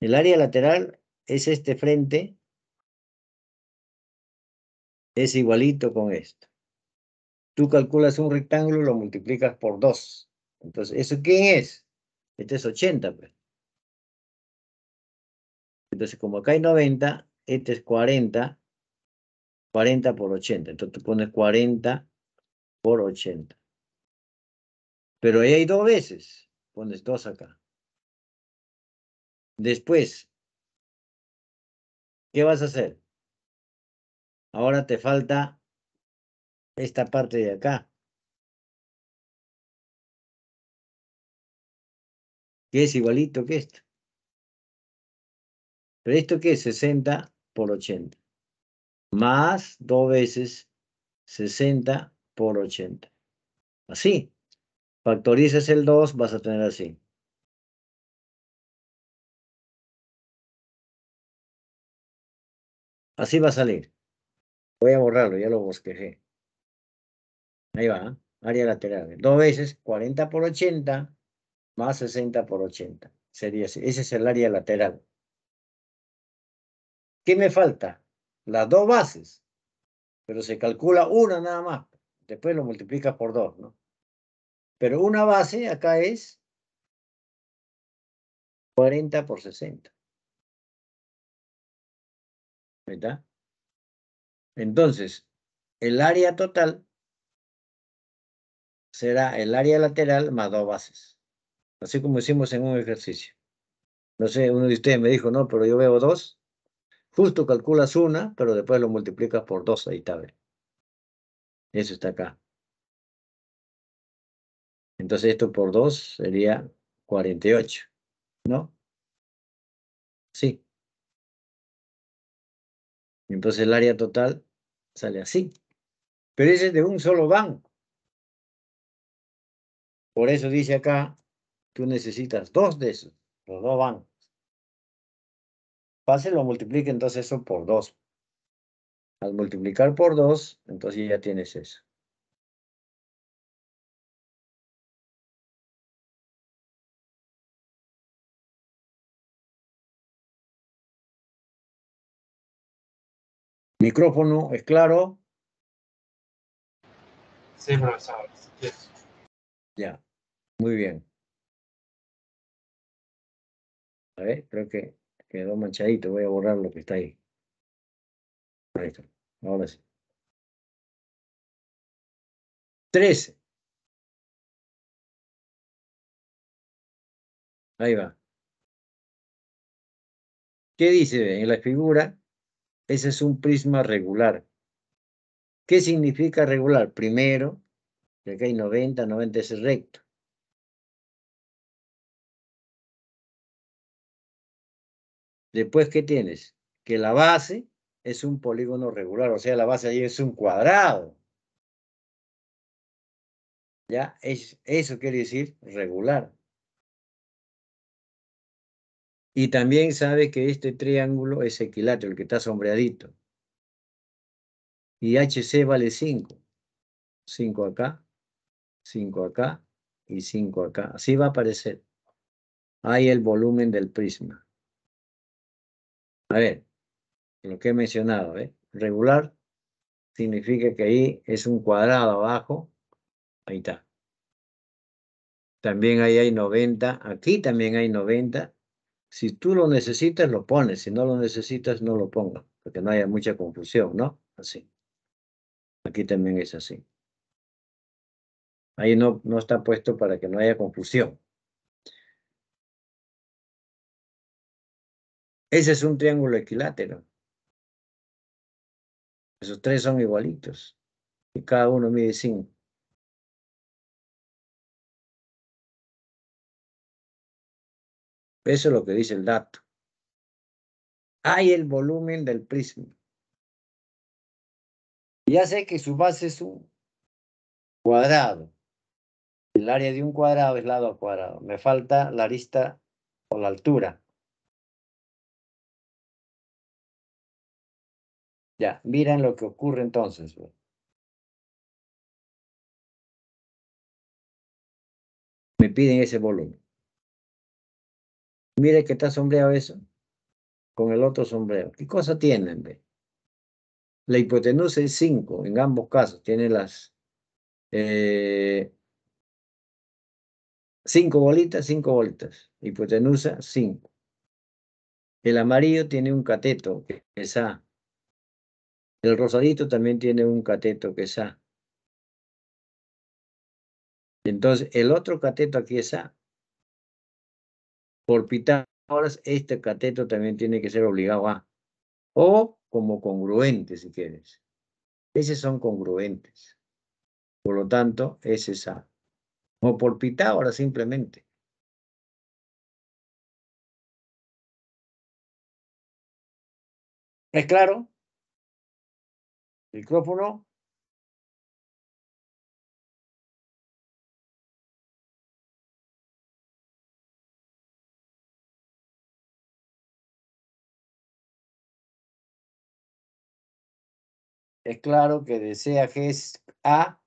A: El área lateral es este frente, es igualito con esto. Tú calculas un rectángulo, lo multiplicas por 2. Entonces, ¿eso quién es? Este es 80, pues. Entonces, como acá hay 90, este es 40, 40 por 80. Entonces, tú pones 40 por 80. Pero ahí hay 2 veces. Pones 2 acá. Después, ¿qué vas a hacer? Ahora te falta esta parte de acá, que es igualito que esto. Pero esto que es 60 por 80. Más 2 veces 60 por 80. Así. Factorizas el 2, vas a tener así. Así va a salir. Voy a borrarlo, ya lo bosquejé. Ahí va, área lateral. 2 veces 40 por 80 Más 60 por 80. Sería así. Ese es el área lateral. ¿Qué me falta? Las dos bases. Pero se calcula una nada más. Después lo multiplicas por 2, ¿no? Pero una base acá es 40 por 60. ¿Verdad? Entonces, el área total será el área lateral más dos bases. Así como hicimos en un ejercicio. No sé, uno de ustedes me dijo, no, pero yo veo 2. Justo calculas una, pero después lo multiplicas por 2. Ahí está, ¿ve? Eso está acá. Entonces esto por 2 sería 48, ¿no? Sí. Entonces el área total sale así. Pero ese es de un solo banco. Por eso dice acá, tú necesitas 2 de esos, los 2 bancos. Fácil, lo multiplica entonces eso por 2. Al multiplicar por 2, entonces ya tienes eso. Micrófono, ¿es claro?
B: Sí, profesor. Yes.
A: Ya, muy bien. A ver, creo que quedó manchadito. Voy a borrar lo que está ahí. Ahí está. Ahora sí. 13. Ahí va. ¿Qué dice en la figura? Ese es un prisma regular. ¿Qué significa regular? Primero, que acá hay 90, 90 es recto. Después, ¿qué tienes? Que la base es un polígono regular, o sea, la base ahí es un cuadrado. ¿Ya? Eso quiere decir regular. Y también sabe que este triángulo es equilátero, el que está sombreadito. Y HC vale 5. 5 acá, 5 acá y 5 acá. Así va a aparecer. Ahí el volumen del prisma. A ver, lo que he mencionado, ¿eh? Regular significa que ahí es un cuadrado abajo. Ahí está. También ahí hay 90. Aquí también hay 90. Si tú lo necesitas, lo pones. Si no lo necesitas, no lo pongas. Porque no haya mucha confusión, ¿no? Así. Aquí también es así. Ahí no está puesto para que no haya confusión. Ese es un triángulo equilátero. Esos tres son igualitos. Y cada uno mide 5. Eso es lo que dice el dato. Hay el volumen del prisma. Ya sé que su base es un cuadrado. El área de un cuadrado es lado a cuadrado. Me falta la arista o la altura. Ya, miren lo que ocurre entonces. Me piden ese volumen. Mire que está sombreado eso con el otro sombrero. ¿Qué cosa tienen? Ve? La hipotenusa es 5 en ambos casos. Tiene las 5 bolitas, 5 bolitas. Hipotenusa, 5. El amarillo tiene un cateto, que es A. El rosadito también tiene un cateto, que es A. Entonces, el otro cateto aquí es A. Por Pitágoras, este cateto también tiene que ser obligado a. O como congruente, si quieres. Esos son congruentes. Por lo tanto, ese es A. O por Pitágoras simplemente. ¿Es claro? Micrófono. Es claro que de C a G es A.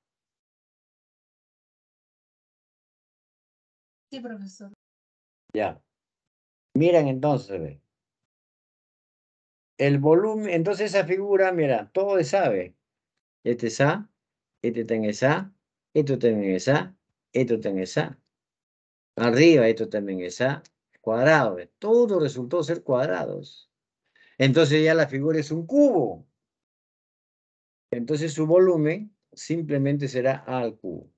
D: Sí, profesor.
A: Ya. Miren entonces, ve. El volumen, entonces esa figura, mira, todo es A, ve. Este es A, este también es A, esto también es A, esto también es A. Arriba esto también es A, cuadrado, ve. Todo resultó ser cuadrados. Entonces ya la figura es un cubo. Entonces su volumen simplemente será A al cubo.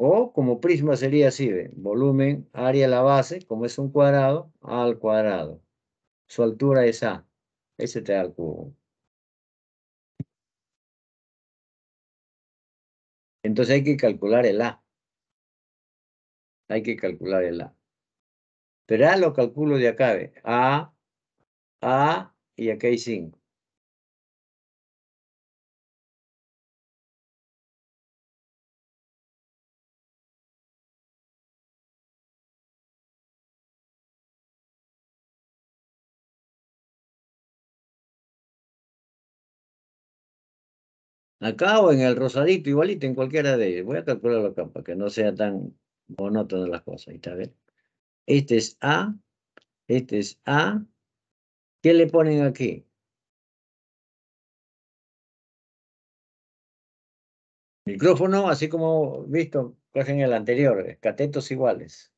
A: O como prisma sería así, ¿ve? Volumen, área a la base, como es un cuadrado, A al cuadrado. Su altura es A. Ese te da el cubo. Entonces hay que calcular el A. Hay que calcular el A. Pero A lo calculo de acá, ¿ve? A, y acá hay 5. Acá o en el rosadito, igualito, en cualquiera de ellos. Voy a calcularlo acá para que no sea tan monótono las cosas. Ahí está, ¿ven? Este es A, este es A. ¿Qué le ponen aquí? Micrófono, así como visto casi en el anterior, catetos iguales.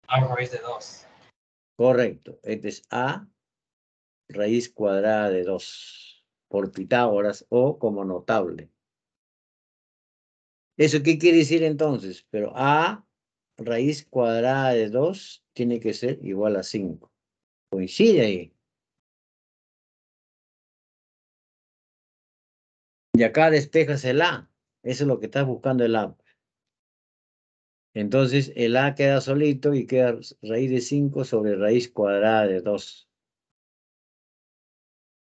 B: A raíz de 2.
A: Correcto. Este es A raíz cuadrada de 2 por Pitágoras o como notable. ¿Eso qué quiere decir entonces? Pero A raíz cuadrada de 2 tiene que ser igual a 5. Coincide ahí. Y acá despejas el A. Eso es lo que estás buscando el A. Entonces el A queda solito y queda raíz de 5 sobre raíz cuadrada de 2.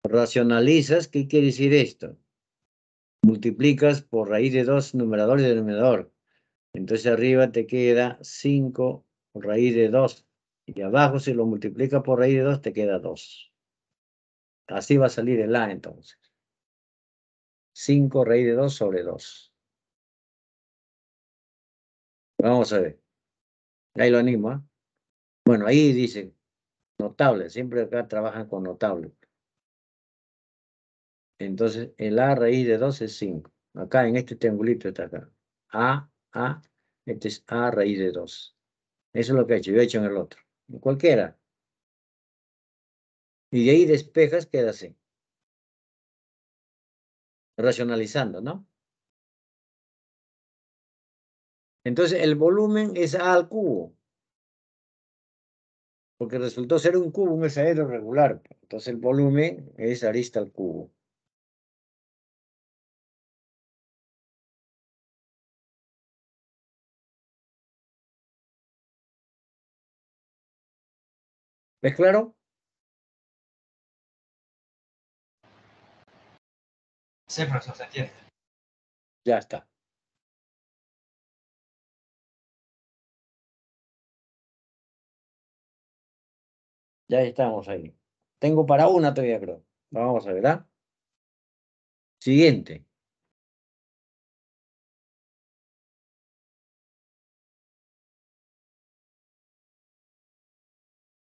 A: Racionalizas, ¿qué quiere decir esto? Multiplicas por raíz de 2 numerador y denominador. Entonces arriba te queda 5 raíz de 2. Y abajo si lo multiplica por raíz de 2 te queda 2. Así va a salir el A entonces. 5 raíz de 2 sobre 2. Vamos a ver. Ahí lo animo, ¿eh? Bueno, ahí dice notable. Siempre acá trabajan con notable. Entonces el A raíz de 2 es 5. Acá en este triangulito está acá. A. Este es A raíz de 2. Eso es lo que he hecho. Yo he hecho en el otro. En cualquiera. Y de ahí despejas, queda así. Racionalizando, ¿no? Entonces el volumen es A al cubo. Porque resultó ser un cubo, un hexaedro regular. Entonces el volumen es arista al cubo. ¿Ves claro?
B: Sí, profesor, se entiende.
A: Ya está. Ya estamos ahí. Tengo para una todavía, creo. Vamos a ver, ¿ah? Siguiente.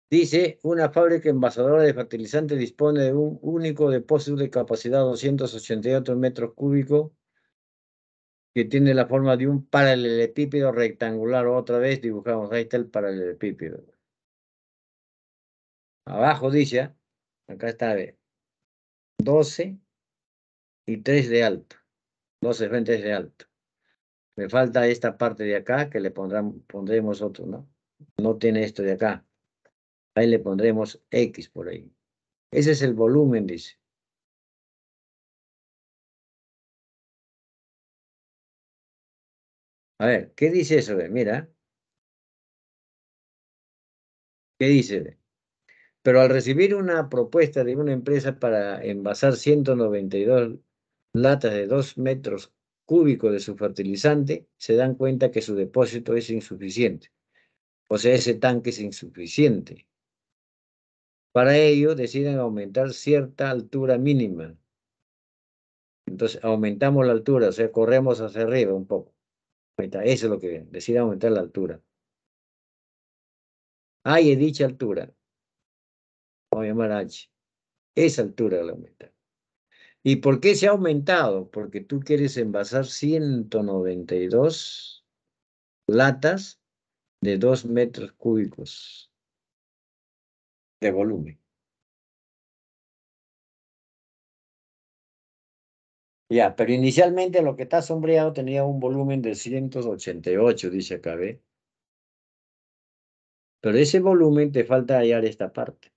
A: Dice, una fábrica envasadora de fertilizantes dispone de un único depósito de capacidad 288 metros cúbicos que tiene la forma de un paralelepípedo rectangular. Otra vez dibujamos, ahí está el paralelepípedo. Abajo dice, acá está, a ver, 12 y 3 de alto. 12 frentes de alto. Me falta esta parte de acá que le pondremos otro, ¿no? No tiene esto de acá. Ahí le pondremos X por ahí. Ese es el volumen, dice. A ver, ¿qué dice eso? Mira. ¿Qué dice? Pero al recibir una propuesta de una empresa para envasar 192 latas de 2 metros cúbicos de su fertilizante, se dan cuenta que su depósito es insuficiente. O sea, ese tanque es insuficiente. Para ello deciden aumentar cierta altura mínima. Entonces aumentamos la altura, o sea, corremos hacia arriba un poco. Ahí está, eso es lo que decide aumentar la altura. Hay en dicha altura. Vamos a llamar H. Esa altura la aumenta. ¿Y por qué se ha aumentado? Porque tú quieres envasar 192 latas de 2 metros cúbicos de volumen. Ya, pero inicialmente lo que está sombreado tenía un volumen de 188, dice acá, ¿ve? Pero ese volumen te falta hallar esta parte.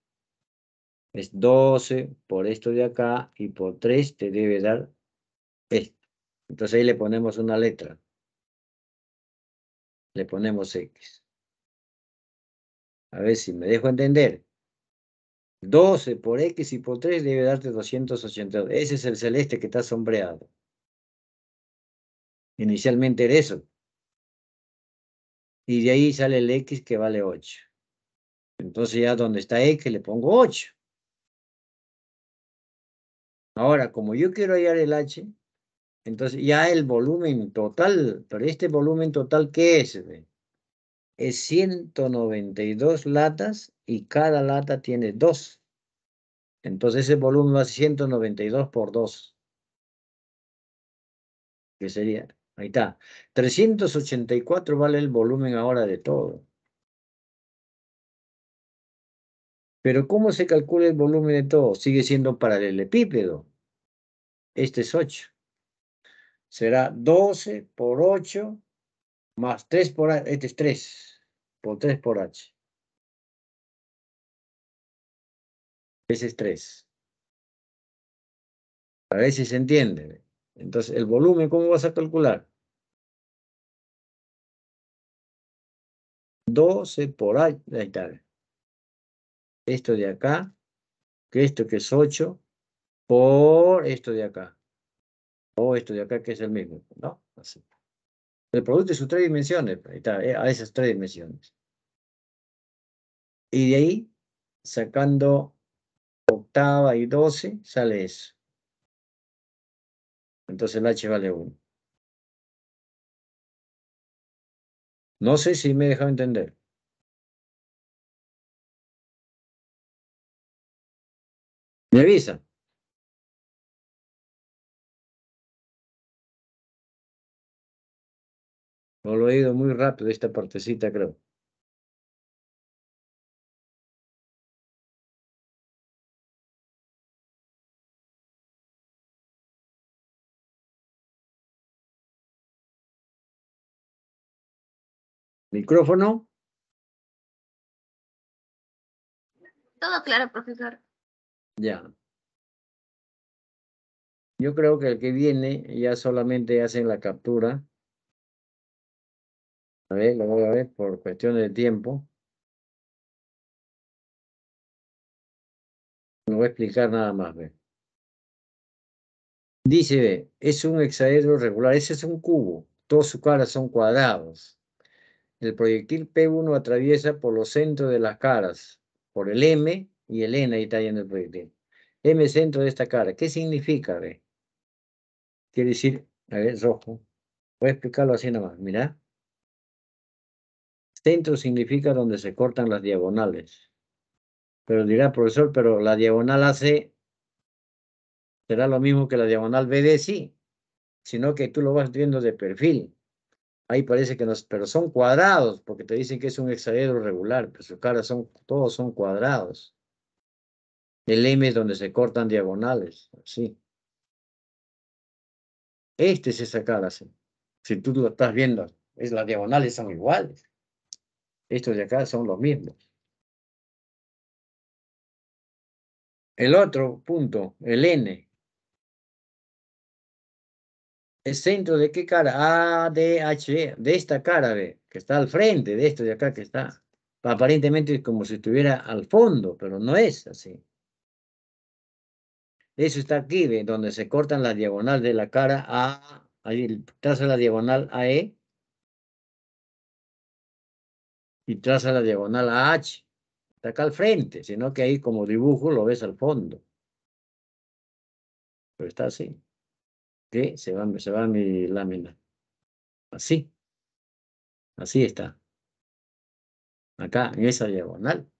A: Es 12 por esto de acá y por 3 te debe dar esto. Entonces ahí le ponemos una letra. Le ponemos X. A ver si me dejo entender. 12 por X y por 3 debe darte 282. Ese es el celeste que está sombreado. Inicialmente era eso. Y de ahí sale el X que vale 8. Entonces ya donde está X le pongo 8. Ahora, como yo quiero hallar el H, entonces ya el volumen total, pero este volumen total, ¿qué es? Es 192 latas y cada lata tiene 2. Entonces ese volumen va a ser 192 por 2. Que sería, ahí está. 384 vale el volumen ahora de todo. Pero ¿cómo se calcula el volumen de todo? Sigue siendo paralelepípedo. Este es 8. Será 12 por 8 más 3 por H. Este es 3 por 3 por H. Ese es 3. A ver si se entiende. Entonces, el volumen, ¿cómo vas a calcular? 12 por H. Ahí está. Esto de acá, que esto que es 8, por esto de acá. O esto de acá que es el mismo, ¿no? Así. El producto es sus 3 dimensiones. Ahí está, a esas 3 dimensiones. Y de ahí, sacando octava y 12, sale eso. Entonces el H vale 1. No sé si me he dejado entender. ¿Me avisa? No lo he ido muy rápido esta partecita, creo. ¿Micrófono?
D: Todo claro, profesor.
A: Ya. Yo creo que el que viene ya solamente hacen la captura. A ver, lo voy a ver por cuestiones de tiempo. No voy a explicar nada más. Ve. Dice, ve, es un hexaedro regular. Ese es un cubo. Todas sus caras son cuadrados. El proyectil P1 atraviesa por los centros de las caras, por el M y el N, ahí está yendo el proyectil. M centro de esta cara. ¿Qué significa? Ve? Quiere decir, a ver, rojo. Voy a explicarlo así nomás. Mira. Centro significa donde se cortan las diagonales. Pero dirá, profesor, pero la diagonal AC será lo mismo que la diagonal BD, sí, sino que tú lo vas viendo de perfil. Ahí parece que no, pero son cuadrados, porque te dicen que es un hexaedro regular, pero sus caras son, todos son cuadrados. El M es donde se cortan diagonales, sí. Este es esa cara, sí. Si tú lo estás viendo, las diagonales son iguales. Estos de acá son los mismos. El otro punto, el N. ¿El centro de qué cara? A, D, H, de esta cara, ve, que está al frente de esto de acá que está. Aparentemente es como si estuviera al fondo, pero no es así. Eso está aquí, ve, donde se cortan la diagonal de la cara A, ahí traza la diagonal AE y traza la diagonal AH. Está acá al frente, sino que ahí como dibujo lo ves al fondo. Pero está así. ¿Ok? Se va mi lámina. Así. Así está. Acá, en esa diagonal.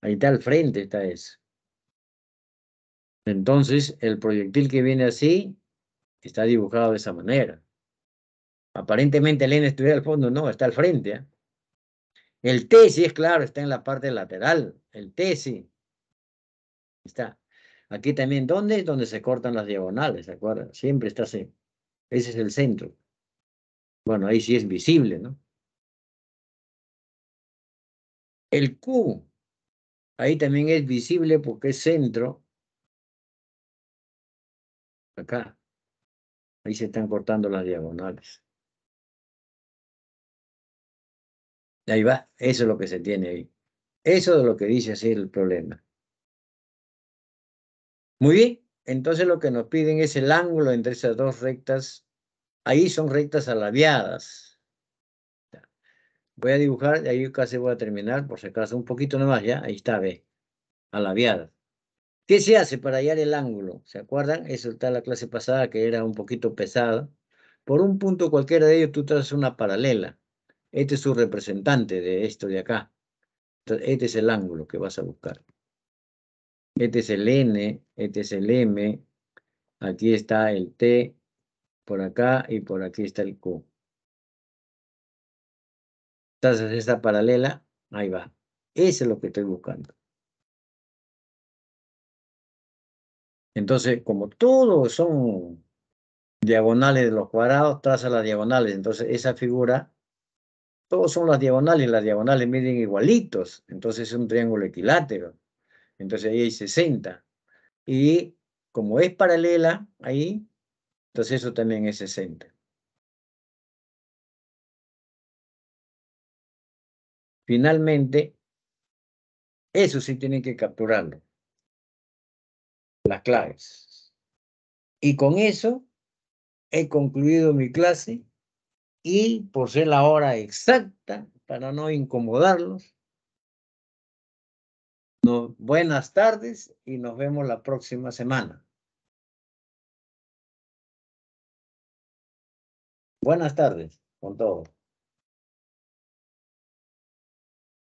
A: Ahí está al frente, está eso. Entonces, el proyectil que viene así está dibujado de esa manera. Aparentemente el N estuviera al fondo, no, está al frente. ¿Eh? El T sí es claro, está en la parte lateral. El T sí. Está. Aquí también, ¿dónde? Donde se cortan las diagonales, ¿se acuerdan? Siempre está así. Ese es el centro. Bueno, ahí sí es visible, ¿no? El Q, ahí también es visible porque es centro. Acá. Ahí se están cortando las diagonales. Ahí va, eso es lo que se tiene ahí. Eso es lo que dice así el problema. Muy bien, entonces lo que nos piden es el ángulo entre esas dos rectas. Ahí son rectas alabiadas. Voy a dibujar, y ahí casi voy a terminar, por si acaso, un poquito nomás ya. Ahí está, ve, alabiadas. ¿Qué se hace para hallar el ángulo? ¿Se acuerdan? Eso está en la clase pasada que era un poquito pesada. Por un punto cualquiera de ellos tú trazas una paralela. Este es su representante de esto de acá. Entonces, este es el ángulo que vas a buscar. Este es el N, este es el M, aquí está el T, por acá y por aquí está el Q. Entonces, esta paralela, ahí va. Eso es lo que estoy buscando. Entonces, como todos son diagonales de los cuadrados, traza las diagonales. Entonces, esa figura, todos son las diagonales miden igualitos. Entonces, es un triángulo equilátero. Entonces, ahí hay 60. Y como es paralela, ahí, entonces eso también es 60. Finalmente, eso sí tienen que capturarlo. Las claves. Y con eso he concluido mi clase y por ser la hora exacta, para no incomodarlos, buenas tardes y nos vemos la próxima semana. Buenas tardes con todos.